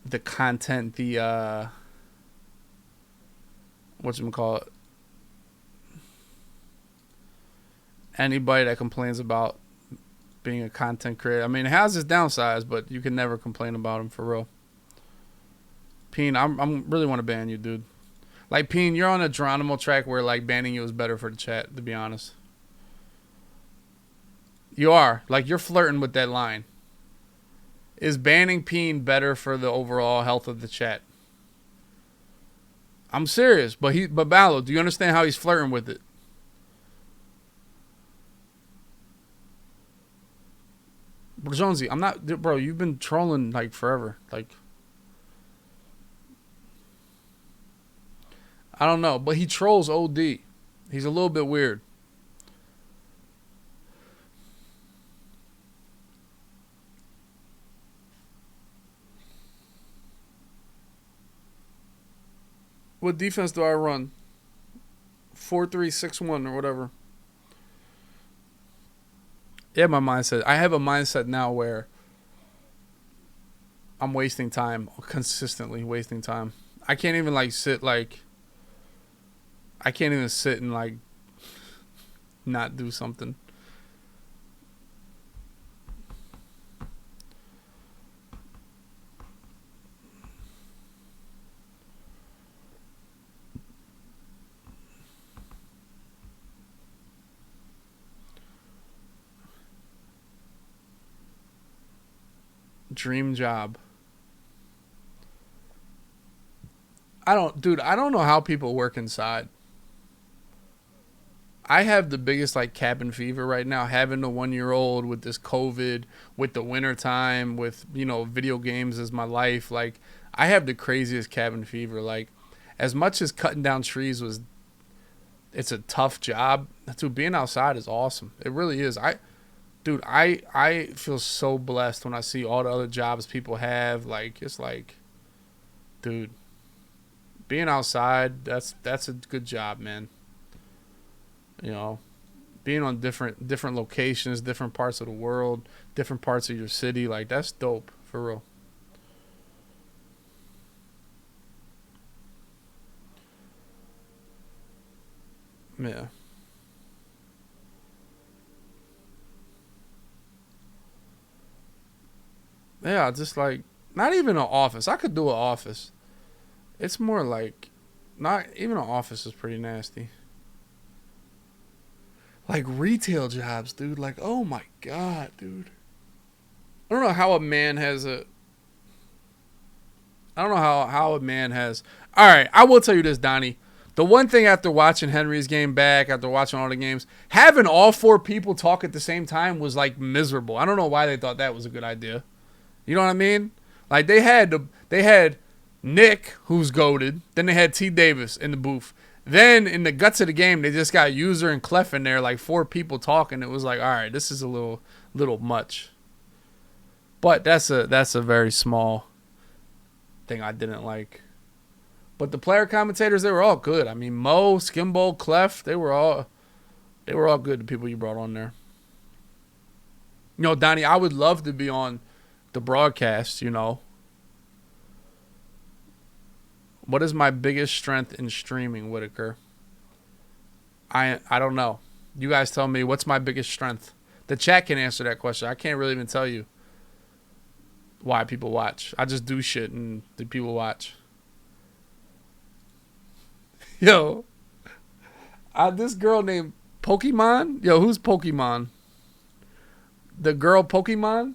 the content, whatchamacallit, anybody that complains about being a content creator. I mean, it has its downsides, but you can never complain about them for real. Peen, I'm really want to ban you, dude. Like, Peen, you're on a Geronimo track where, like, banning you is better for the chat, to be honest. You are. Like, you're flirting with that line. Is banning Peen better for the overall health of the chat? I'm serious, but Ballo, do you understand how he's flirting with it? Bro, Jonesy, I'm not, bro, you've been trolling, like, forever. Like, I don't know, but he trolls OD. He's a little bit weird. What defense do I run? 4-3-6-1 or whatever. Yeah, my mindset. I have a mindset now where I'm wasting time, consistently wasting time. I can't even like sit like. I can't even sit and like not do something. Dream job. I don't know how people work inside. I have the biggest like cabin fever right now, having a 1-year-old with this COVID, with the winter time, with, video games as my life. Like, I have the craziest cabin fever. Like, as much as cutting down trees it's a tough job. Dude, being outside is awesome. It really is. I feel so blessed when I see all the other jobs people have. Like, it's like, dude, being outside, that's a good job, man. Being on different locations, different parts of the world, different parts of your city, like, that's dope, for real. Yeah. Yeah, just like, not even an office. I could do an office. It's more like, not even an office is pretty nasty. Like retail jobs, dude. Like, oh my God, dude. I don't know how a man has I don't know how a man has. All right, I will tell you this, Donnie. The one thing after watching Henry's game back, after watching all the games, having all 4 people talk at the same time was like miserable. I don't know why they thought that was a good idea. You know what I mean? Like, they had Nick, who's goated. Then they had T. Davis in the booth. Then in the guts of the game, they just got User and Clef in there, like 4 people talking. It was like, all right, this is a little much. But that's a very small thing I didn't like. But the player commentators, they were all good. I mean, Mo, Skimbo, Clef, they were all good, the people you brought on there. Donnie, I would love to be on the broadcast, What is my biggest strength in streaming, Whitaker? I don't know. You guys tell me, what's my biggest strength? The chat can answer that question. I can't really even tell you why people watch. I just do shit and the people watch. Yo, this girl named Pokemon. Yo, who's Pokemon? The girl Pokemon?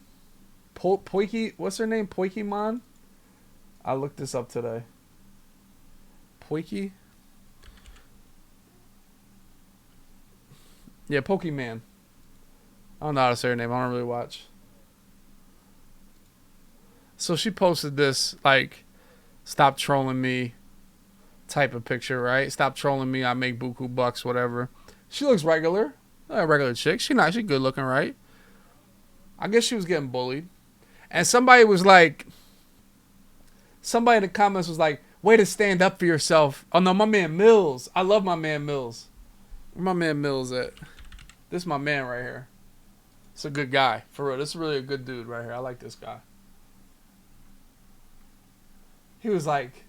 What's her name? Pokemon? I looked this up today. Poiki? Yeah, Pokemon. I don't know how to say her name. I don't really watch. So she posted this, like, stop trolling me type of picture, right? Stop trolling me. I make buku bucks, whatever. She looks regular. A regular chick. She nice. She good looking, right? I guess she was getting bullied. And somebody in the comments was like, way to stand up for yourself. Oh, no, my man Mills. I love my man Mills. Where my man Mills at? This is my man right here. It's a good guy. For real. This is really a good dude right here. I like this guy. He was like,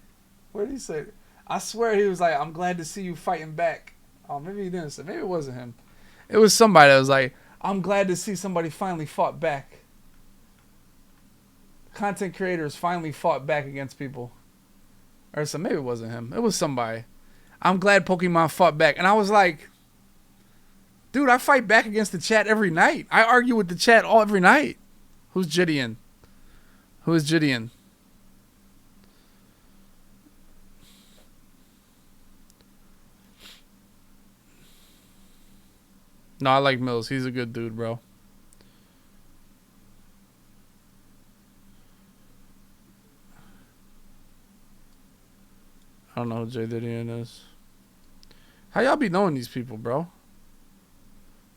what did he say? I swear he was like, I'm glad to see you fighting back. Oh, maybe he didn't say. Maybe it wasn't him. It was somebody that was like, I'm glad to see somebody finally fought back. Content creators finally fought back against people. Or so maybe it wasn't him. It was somebody. I'm glad Pokemon fought back. And I was like, dude, I fight back against the chat every night. I argue with the chat every night. Who's Gideon? Who is Gideon? No, I like Mills. He's a good dude, bro. I don't know who Jay Didion is. How y'all be knowing these people, bro?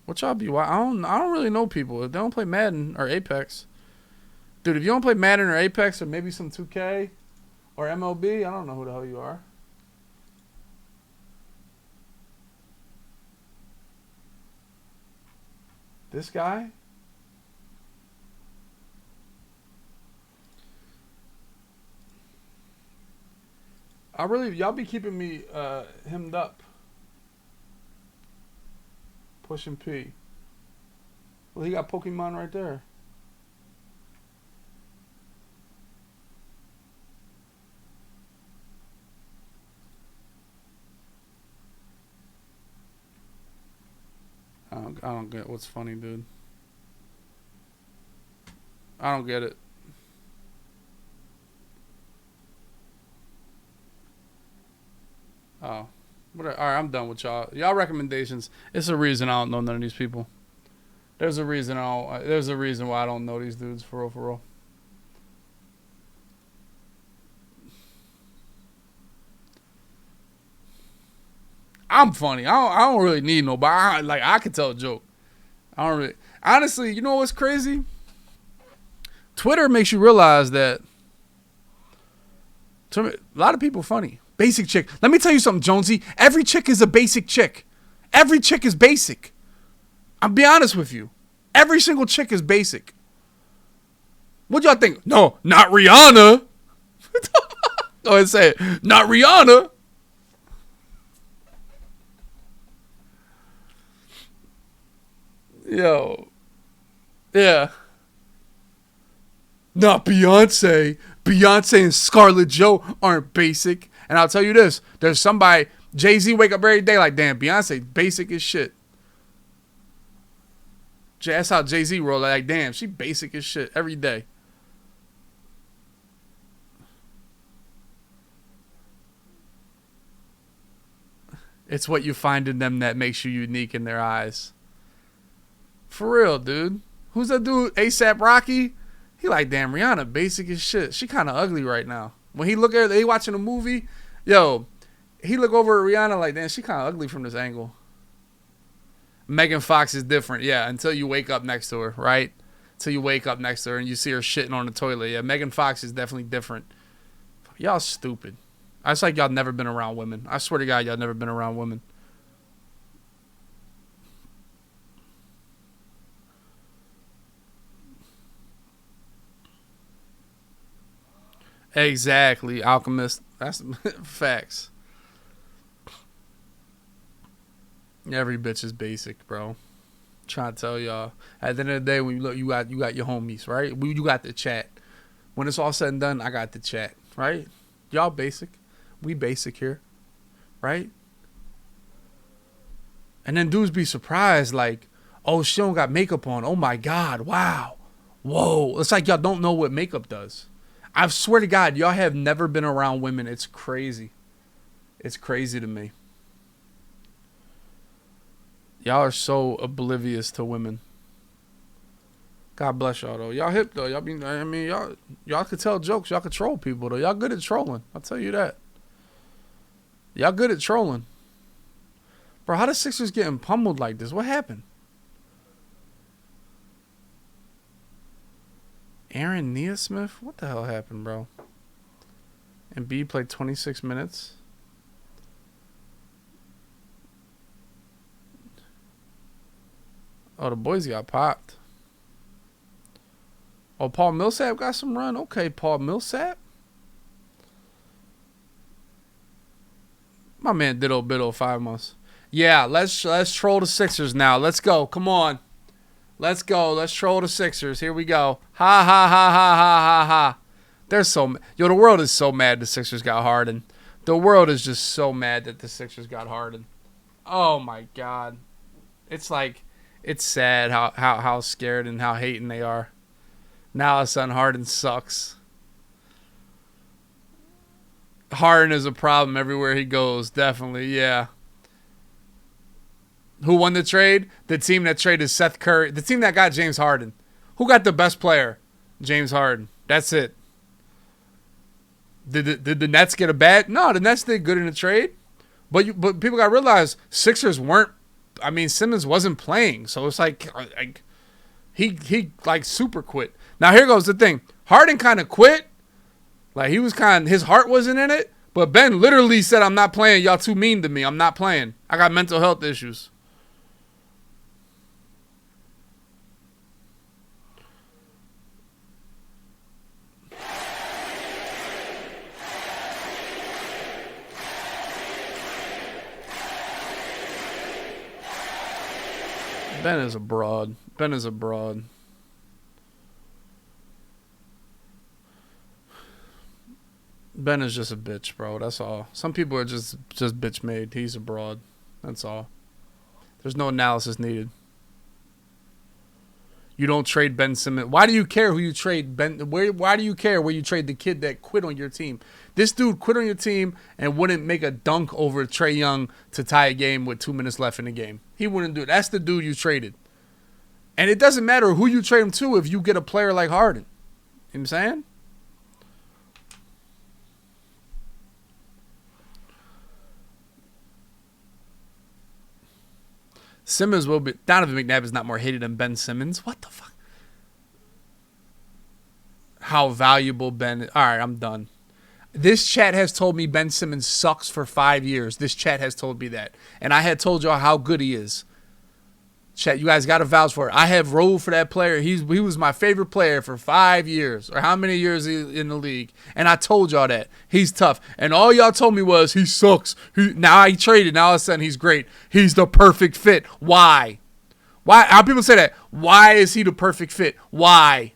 What y'all be? I don't really know people. If they don't play Madden or Apex. Dude, if you don't play Madden or Apex or maybe some 2K or MLB, I don't know who the hell you are. This guy? Y'all be keeping me hemmed up. Pushing P. Well, he got Pokemon right there. I don't get what's funny, dude. I don't get it. Oh. All right, I'm done with y'all. Y'all recommendations. It's a reason I don't know none of these people. There's a reason there's a reason why I don't know these dudes for real, for real. I'm funny. I don't really need nobody. I could tell a joke. I don't really. Honestly, you know what's crazy? Twitter makes you realize that a lot of people are funny. Basic chick. Let me tell you something, Jonesy. Every chick is a basic chick. Every chick is basic. I'll be honest with you. Every single chick is basic. What y'all think? No, not Rihanna. Go ahead and say it. Not Rihanna. Yo. Yeah. Not Beyonce. Beyonce and Scarlett Jo aren't basic. And I'll tell you this. There's somebody, Jay-Z wake up every day like, damn, Beyonce basic as shit. That's how Jay-Z roll. Like, damn, she basic as shit every day. It's what you find in them that makes you unique in their eyes. For real, dude. Who's that dude? ASAP Rocky? He like, damn, Rihanna basic as shit. She kind of ugly right now. When he look at her, they watching a movie, yo, he look over at Rihanna like, damn, she kind of ugly from this angle. Megan Fox is different, yeah, until you wake up next to her, right? Until you wake up next to her and you see her shitting on the toilet. Yeah, Megan Fox is definitely different. Y'all stupid. It's like y'all never been around women. I swear to God, y'all never been around women. Exactly, Alchemist. That's facts. Every bitch is basic, bro. Trying to tell y'all. At the end of the day, when you look, you got your homies, right? You got the chat. When it's all said and done, I got the chat, right? Y'all basic. We basic here, right? And then dudes be surprised, like, oh, she don't got makeup on. Oh my God, wow. Whoa. It's like y'all don't know what makeup does. I swear to God, y'all have never been around women. It's crazy. It's crazy to me. Y'all are so oblivious to women. God bless y'all though. Y'all hip though. Y'all could tell jokes. Y'all could troll people though. Y'all good at trolling. I'll tell you that. Y'all good at trolling. Bro, how the Sixers getting pummeled like this? What happened? Aaron Neesmith? What the hell happened, bro? And B played 26 minutes. Oh, the boys got popped. Oh, Paul Millsap got some run. Okay, Paul Millsap. My man Ditto 5 months. Yeah, let's troll the Sixers now. Let's go. Come on. Let's go. Let's troll the Sixers. Here we go. Ha ha ha ha ha ha ha. They're so the world is so mad the Sixers got Harden. The world is just so mad that the Sixers got Harden. Oh my God. It's like it's sad how scared and how hating they are. Now all of a sudden Harden sucks. Harden is a problem everywhere he goes, definitely, yeah. Who won the trade? The team that traded Seth Curry. The team that got James Harden. Who got the best player? James Harden. That's it. Did the Nets get a bad? No, the Nets did good in the trade. But people got to realize Sixers weren't. I mean, Simmons wasn't playing. So it's like he like super quit. Now here goes the thing. Harden kind of quit. Like he was his heart wasn't in it. But Ben literally said, I'm not playing. Y'all too mean to me. I'm not playing. I got mental health issues. Ben is a broad. Ben is a broad. Ben is just a bitch, bro. That's all. Some people are just bitch made. He's a broad. That's all. There's no analysis needed. You don't trade Ben Simmons. Why do you care who you trade? Why do you care where you trade the kid that quit on your team? This dude quit on your team and wouldn't make a dunk over Trae Young to tie a game with 2 minutes left in the game. He wouldn't do it. That's the dude you traded. And it doesn't matter who you trade him to if you get a player like Harden. You know what I'm saying? Simmons will be. Donovan McNabb is not more hated than Ben Simmons. What the fuck? How valuable Ben is. All right, I'm done. This chat has told me Ben Simmons sucks for 5 years. This chat has told me that. And I had told y'all how good he is. Chat, you guys got to vouch for it. I have rolled for that player. He was my favorite player for 5 years. Or how many years in the league. And I told y'all that. He's tough. And all y'all told me was he sucks. Now I traded. Now all of a sudden he's great. He's the perfect fit. Why? Why? How people say that? Why is he the perfect fit? Why?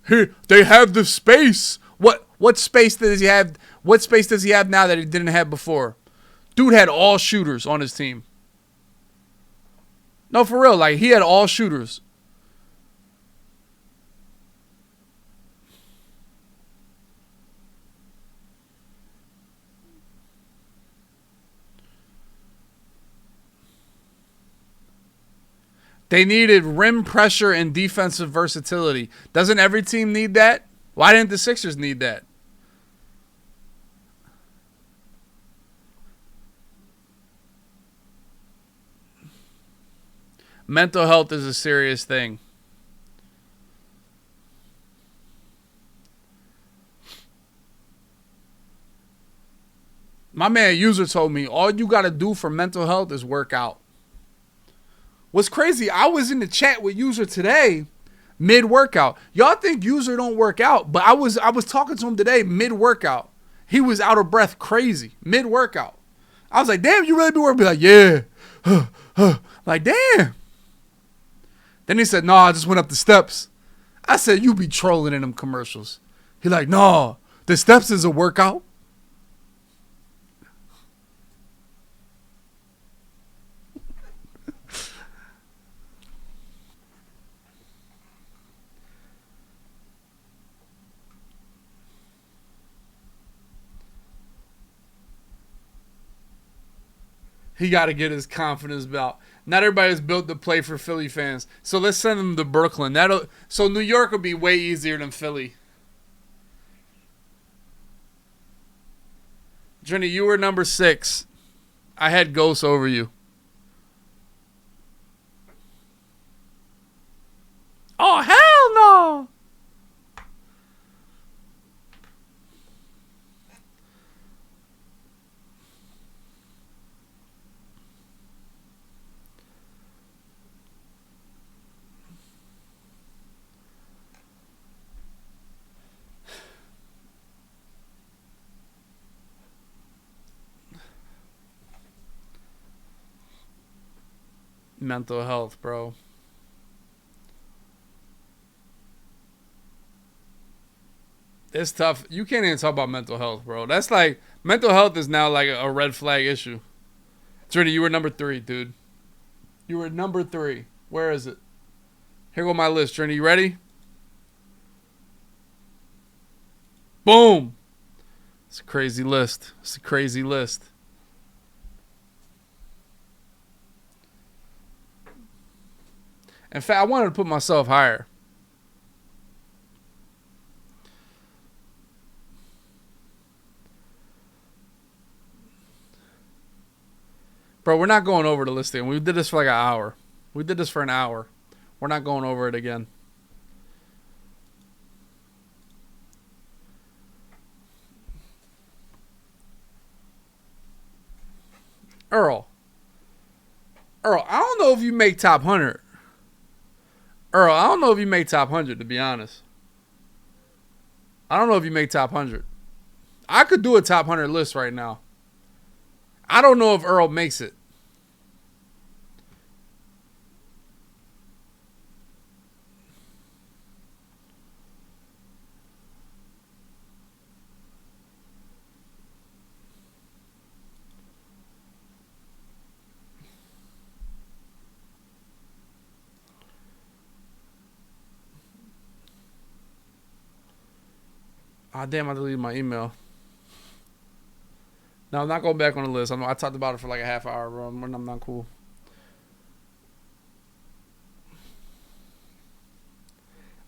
They have the space. What space does he have? What space does he have now that he didn't have before? Dude had all shooters on his team. No, for real. Like, he had all shooters. They needed rim pressure and defensive versatility. Doesn't every team need that? Why didn't the Sixers need that? Mental health is a serious thing. My man User told me all you got to do for mental health is work out. What's crazy, I was in the chat with User today, mid-workout. Y'all think User don't work out, but I was talking to him today mid-workout. He was out of breath crazy, mid-workout. I was like, damn, you really be working? Be like, yeah. Like, damn. Then he said, no, I just went up the steps. I said, you be trolling in them commercials. He like, no, the steps is a workout. He got to get his confidence back. Not everybody's built to play for Philly fans. So let's send him to Brooklyn. So New York will be way easier than Philly. Jenny, you were number 6. I had Ghost over you. Oh, hell no! Mental health, bro. It's tough. You can't even talk about mental health, bro. That's like, mental health is now like a red flag issue. Trinity, you were number 3, dude. You were number 3. Where is it? Here go my list, Trinity. You ready? Boom. It's a crazy list. It's a crazy list. In fact, I wanted to put myself higher. Bro, we're not going over the listing. We did this for like an hour. We did this for an hour. We're not going over it again. Earl, I don't know if you make top 100. Earl, I don't know if you make top 100, to be honest. I don't know if you make top 100. I could do a top 100 list right now. I don't know if Earl makes it. Ah, damn, I deleted my email. No, I'm not going back on the list. I talked about it for like a half hour, bro. I'm not cool.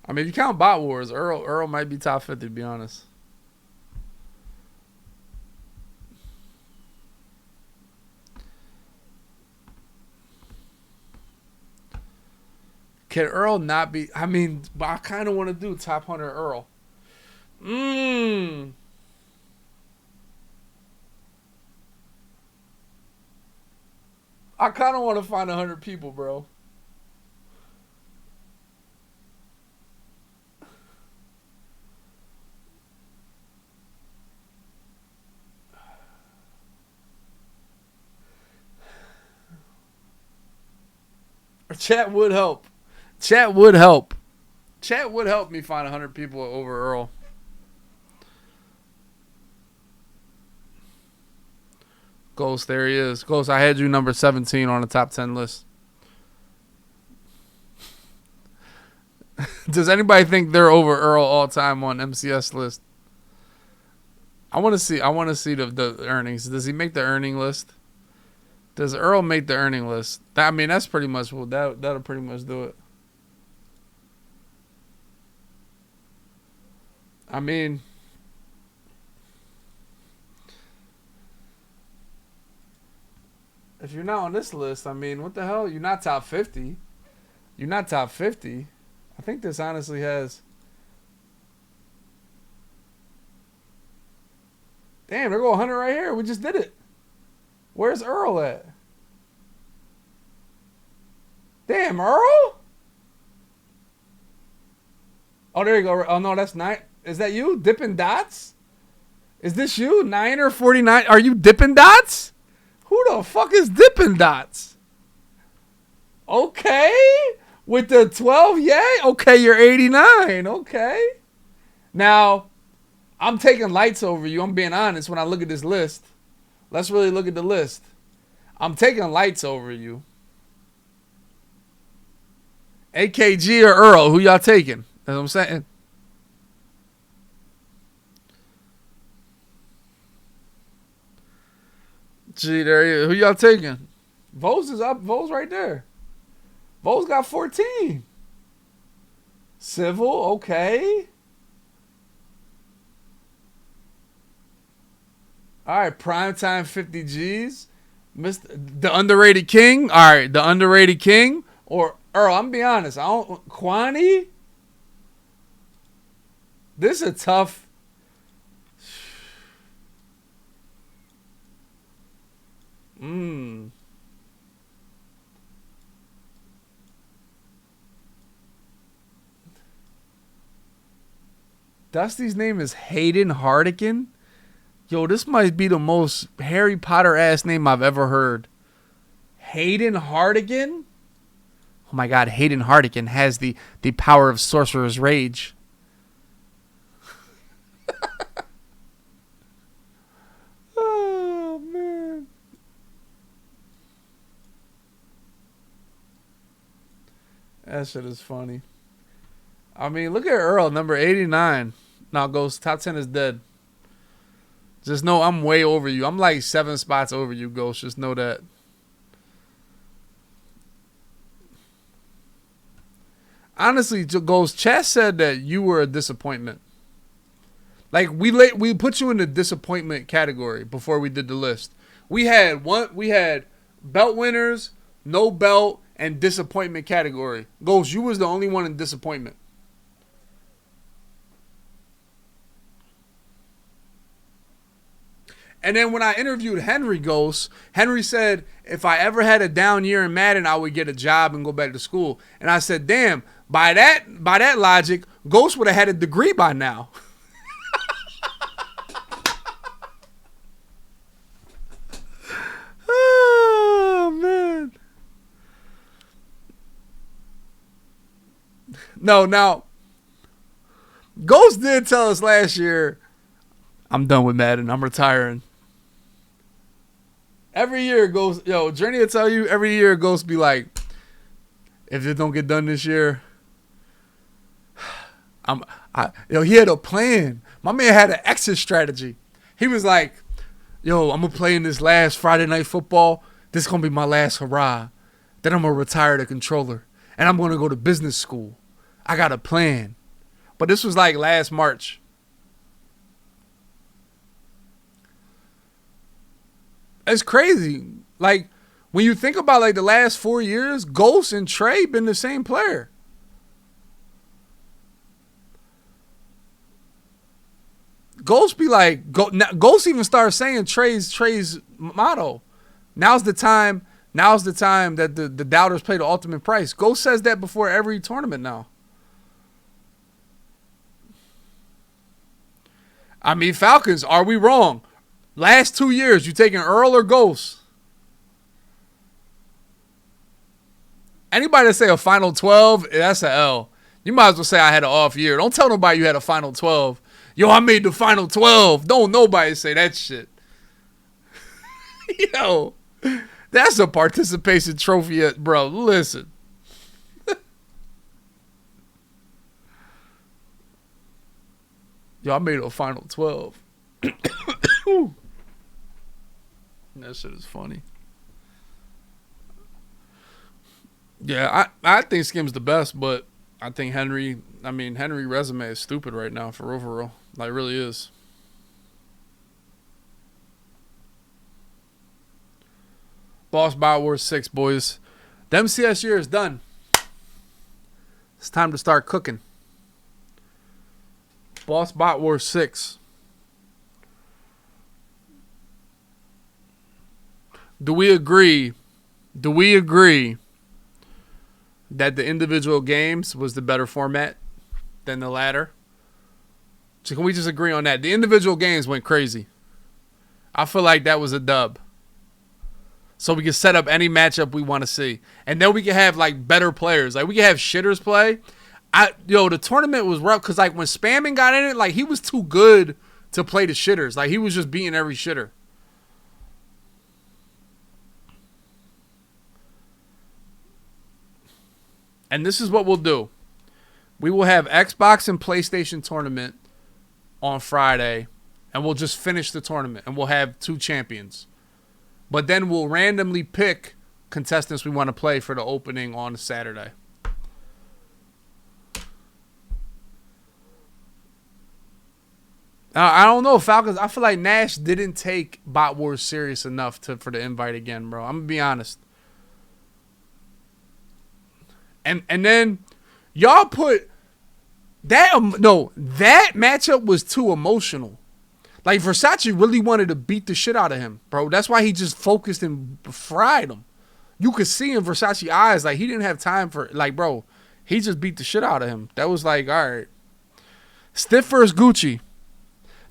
I mean, if you count Bot Wars, Earl might be top 50, to be honest. Can Earl not be? I mean, but I kind of want to do top 100 Earl. I kind of want to find 100 people, bro. Chat would help. Chat would help. Chat would help me find 100 people over Earl. Ghost, there he is. Ghost, I had you number 17 on the top 10 list. Does anybody think they're over Earl all time on MCS list? I want to see the earnings. Does he make the earning list? Does Earl make the earning list? I mean, that's pretty much that'll pretty much do it. I mean, if you're not on this list, I mean, what the hell? You're not top 50. You're not top 50. I think this honestly has. Damn, there go 100 right here. We just did it. Where's Earl at? Damn, Earl? Oh, there you go. Oh, no, that's 9. Is that you? Dippin' Dots? Is this you? 9 or 49? Are you Dippin' Dots? Who the fuck is Dippin' Dots? Okay. With the 12, yay? Okay, you're 89. Okay. Now, I'm taking lights over you. I'm being honest when I look at this list. Let's really look at the list. I'm taking lights over you. AKG or Earl? Who y'all taking? That's what I'm saying. Gee, there he is. Who y'all taking? Vos is up. Vos right there. Vos got 14. Civil, okay. All right, primetime 50 G's. The underrated king. All right, the underrated king. Or Earl, I'm be honest. I don't. Kwani. This is a tough. Dusty's name is Hayden Hardigan. Yo, this might be the most Harry Potter ass name I've ever heard. Hayden Hardigan? Oh my god, Hayden Hardigan has the power of Sorcerer's Rage. Oh, man. That shit is funny. I mean, look at Earl, number 89. Now goes top 10 is dead. Just know I'm way over you. I'm like 7 spots over you, Ghost. Just know that. Honestly, Ghost, Chess said that you were a disappointment. Like we put you in the disappointment category before we did the list. We had belt winners, no belt, and disappointment category. Ghost, you was the only one in disappointment. And then when I interviewed Henry Ghost, Henry said if I ever had a down year in Madden, I would get a job and go back to school. And I said, damn, by that logic, Ghost would have had a degree by now. Oh, man. No, now, Ghost did tell us last year, I'm done with Madden. I'm retiring. Every year it goes, Journey will tell you, every year it goes be like, if it don't get done this year, He had a plan. My man had an exit strategy. He was like, yo, I'm going to play in this last Friday Night Football. This is going to be my last hurrah. Then I'm going to retire the controller. And I'm going to go to business school. I got a plan. But this was like last March. It's crazy. Like, when you think about like the last 4 years, Ghost and Trey been the same player. Ghost be like, Ghost even started saying Trey's motto. Now's the time that the doubters pay the ultimate price. Ghost says that before every tournament now. I mean, Falcons, are we wrong? Last 2 years, you taking Earl or Ghost? Anybody that say a final 12, that's an L. You might as well say I had an off year. Don't tell nobody you had a final 12. Yo, I made the final 12. Don't nobody say that shit. Yo, that's a participation trophy, bro. Listen. Yo, I made a final 12. That shit is funny. Yeah, I think Skim's the best, but I think Henry resume is stupid right now for real. Like, it really is. Boss Bot Wars 6, boys. The MCS year is done. It's time to start cooking. Boss Bot Wars 6. Do we agree that the individual games was the better format than the ladder? So can we just agree on that? The individual games went crazy. I feel like that was a dub. So we can set up any matchup we want to see. And then we can have like better players. Like we can have shitters play. The tournament was rough because like when Spamming got in it, like he was too good to play the shitters. Like he was just beating every shitter. And this is what we'll do. We will have Xbox and PlayStation tournament on Friday, and we'll just finish the tournament, and we'll have 2 champions. But then we'll randomly pick contestants we want to play for the opening on Saturday. I don't know, Falcons. I feel like Nash didn't take Bot Wars serious enough for the invite again, bro. I'm going to be honest. And then y'all put that that matchup was too emotional. Like Versace really wanted to beat the shit out of him, bro. That's why he just focused and fried him. You could see in Versace's eyes like he didn't have time for like, bro. He just beat the shit out of him. That was like, all right. Stiff versus Gucci.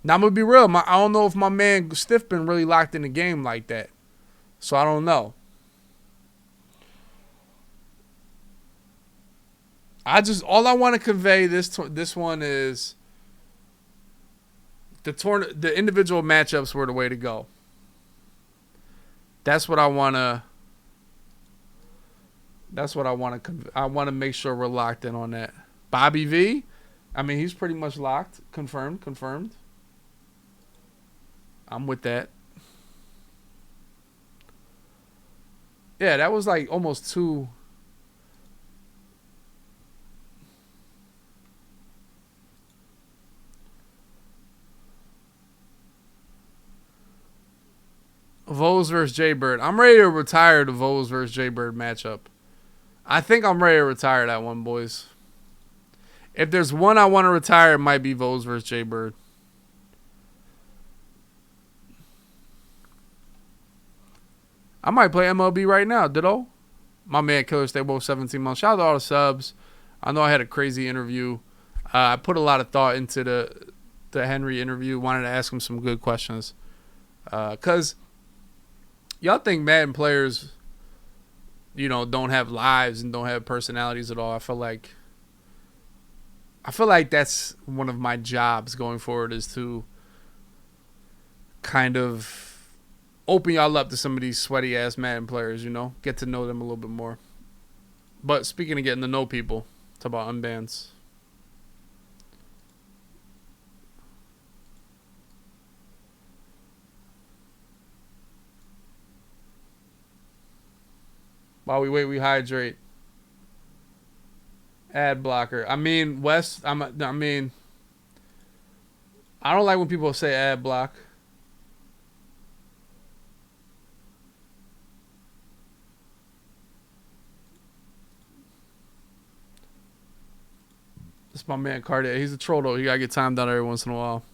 Now I'm gonna be real. I don't know if my man Stiff been really locked in the game like that, so I don't know. All I want to convey this one is the individual matchups were the way to go. That's what I want to I want to make sure we're locked in on that. Bobby V, I mean he's pretty much locked, confirmed. I'm with that. Yeah, that was like almost 2. Voles versus Jaybird. I'm ready to retire the Voles versus Jaybird matchup. I think I'm ready to retire that one, boys. If there's one I want to retire, it might be Voles versus Jaybird. I might play MLB right now, ditto. My man Killer Stay Both 17 months. Shout out to all the subs. I know I had a crazy interview. I put a lot of thought into the Henry interview. Wanted to ask him some good questions. Because y'all think Madden players, don't have lives and don't have personalities at all. I feel like that's one of my jobs going forward is to kind of open y'all up to some of these sweaty ass Madden players, get to know them a little bit more. But speaking of getting to know people, talk about unbans. While we wait, we hydrate. Ad blocker. I mean, Wes. I mean, I don't like when people say ad block. This is my man Cartier. He's a troll though. He gotta get timed out every once in a while.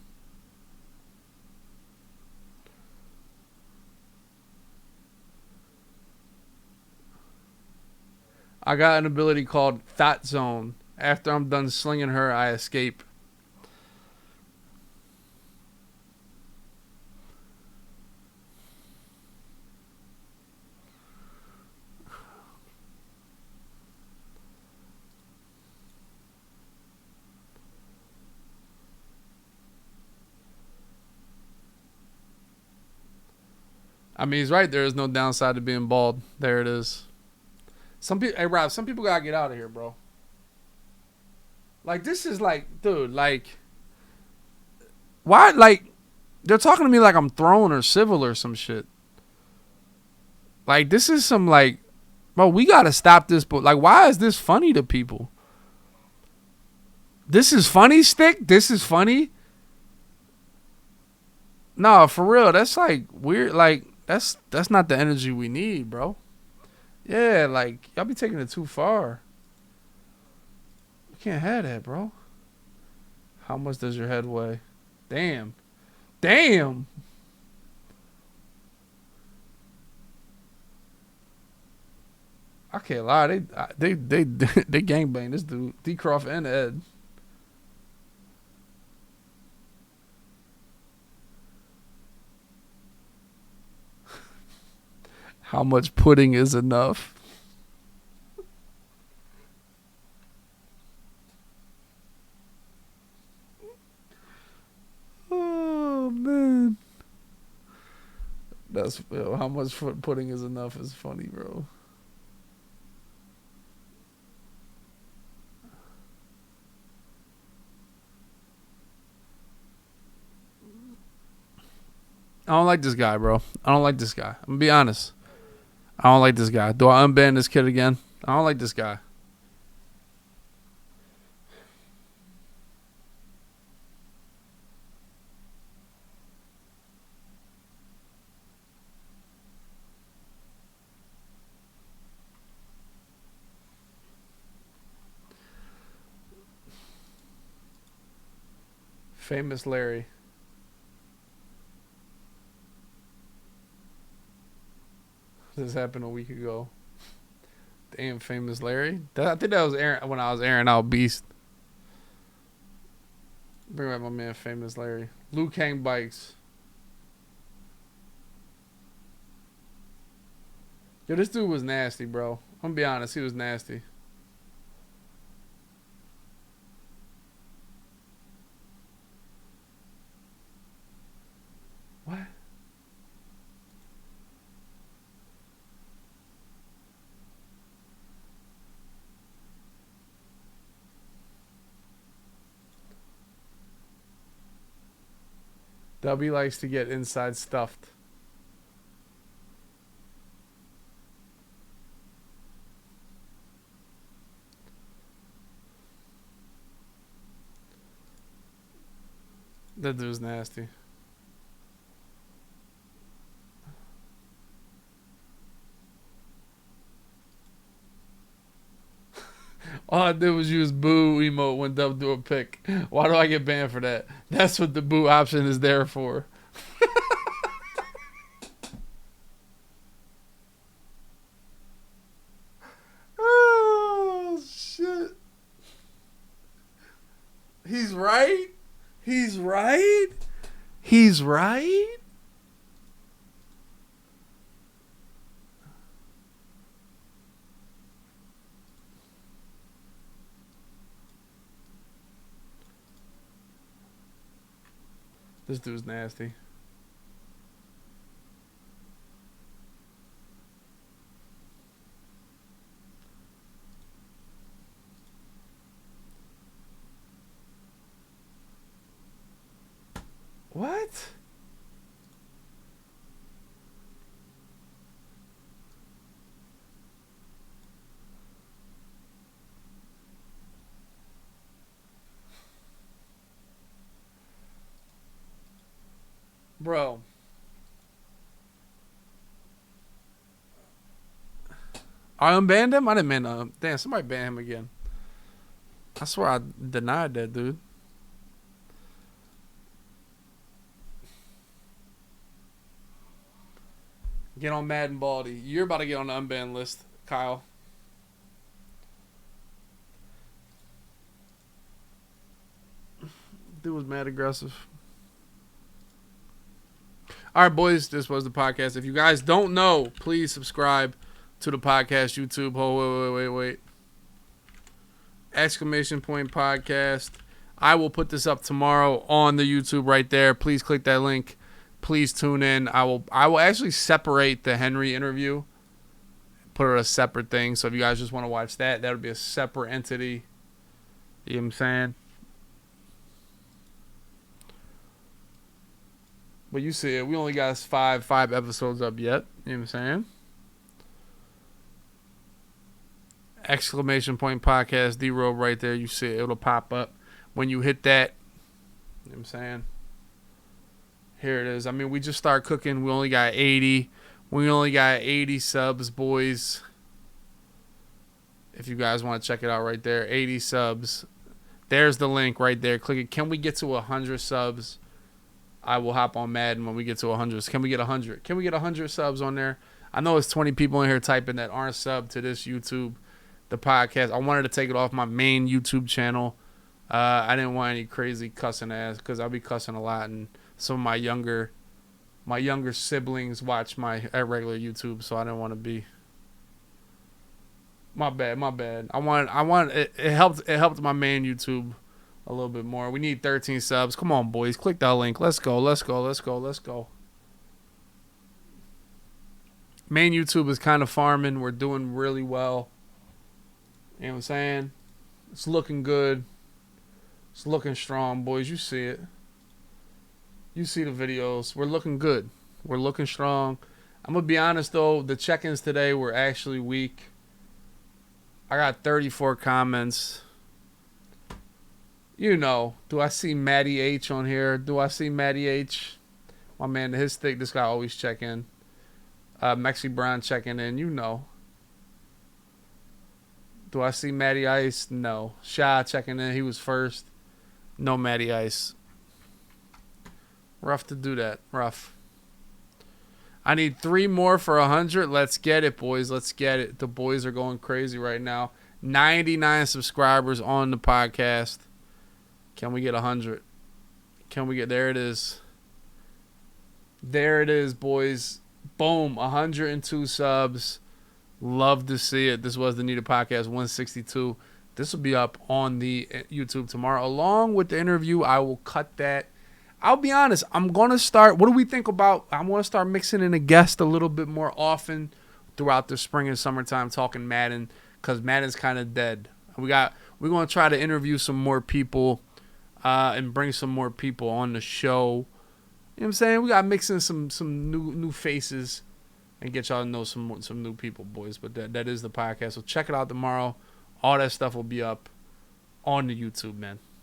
I got an ability called Thought Zone. After I'm done slinging her, I escape. I mean, he's right. There is no downside to being bald. There it is. Some people, hey Rob, some people gotta get out of here, bro. Like this is like, dude, like, why? Like, they're talking to me like I'm thrown or civil or some shit. Like this is some like, bro, we gotta stop this. But like, why is this funny to people? This is funny, Stick. This is funny. No, for real. That's like weird. Like that's not the energy we need, bro. Yeah, like y'all be taking it too far. You can't have that, bro. How much does your head weigh? Damn. Damn. I can't lie. They gangbang this dude, D Croft and Ed. How much pudding is enough? Oh man, that's how much pudding is enough is funny, bro. I don't like this guy, bro. I don't like this guy. I'm gonna be honest. I don't like this guy. Do I unban this kid again? I don't like this guy. Famous Larry. This happened a week ago. Damn, Famous Larry. I think that was Aaron when I was airing out Beast. Bring back my man Famous Larry. Liu Kang bikes. Yo, this dude was nasty, bro. I'm gonna be honest, he was nasty. What? W likes to get inside stuffed. That dude's nasty. All I did was use boo emote when Dub do a pick. Why do I get banned for that? That's what the boo option is there for. Oh, shit. He's right. He's right. He's right. This dude's nasty. What? Bro. I unbanned him? I didn't ban him. Damn, somebody banned him again. I swear I denied that, dude. Get on Madden Baldy. You're about to get on the unbanned list, Kyle. Dude was mad aggressive. All right, boys. This was the podcast. If you guys don't know, please subscribe to the podcast YouTube. Oh, wait. Exclamation point podcast. I will put this up tomorrow on the YouTube right there. Please click that link. Please tune in. I will actually separate the Henry interview. Put it a separate thing. So if you guys just want to watch that, that would be a separate entity. You know what I'm saying? But you see it. We only got five episodes up yet. You know what I'm saying? Exclamation point podcast, D-Robe right there. You see it. It'll pop up. When you hit that, you know what I'm saying? Here it is. I mean, we just start cooking. We only got 80. We only got 80 subs, boys. If you guys want to check it out right there. 80 subs. There's the link right there. Click it. Can we get to 100 subs? I will hop on Madden when we get to 100. Can we get 100? Can we get 100 subs on there? I know it's 20 people in here typing that aren't subbed to this YouTube, the podcast. I wanted to take it off my main YouTube channel. I didn't want any crazy cussing ass because I'll be cussing a lot, and some of my younger siblings watch my regular YouTube, so I didn't want to be. My bad. I want it helped my main YouTube a little bit more. We need 13 subs. Come on, boys. Click that link. Let's go. Main YouTube is kind of farming. We're doing really well. You know what I'm saying? It's looking good. It's looking strong, boys. You see it. You see the videos. We're looking good. We're looking strong. I'm going to be honest, though. The check-ins today were actually weak. I got 34 comments. You know, do I see Matty H on here? Do I see Matty H? My man, his thick, this guy always check in. Mexi Brown checking in, you know. Do I see Matty Ice? No. Shy checking in, he was first. No Matty Ice. Rough to do that. Rough. I need 3 more for 100. Let's get it, boys. Let's get it. The boys are going crazy right now. 99 subscribers on the podcast. Can we get 100? Can we get... There it is. There it is, boys. Boom. 102 subs. Love to see it. This was the Needed Podcast 162. This will be up on the YouTube tomorrow. Along with the interview, I will cut that. I'll be honest. I'm going to start... What do we think about... I'm going to start mixing in a guest a little bit more often throughout the spring and summertime talking Madden, because Madden's kind of dead. We're going to try to interview some more people and bring some more people on the show. You know what I'm saying? We got to mix in some new faces and get y'all to know some new people, boys. But that is the podcast. So check it out tomorrow. All that stuff will be up on the YouTube, man.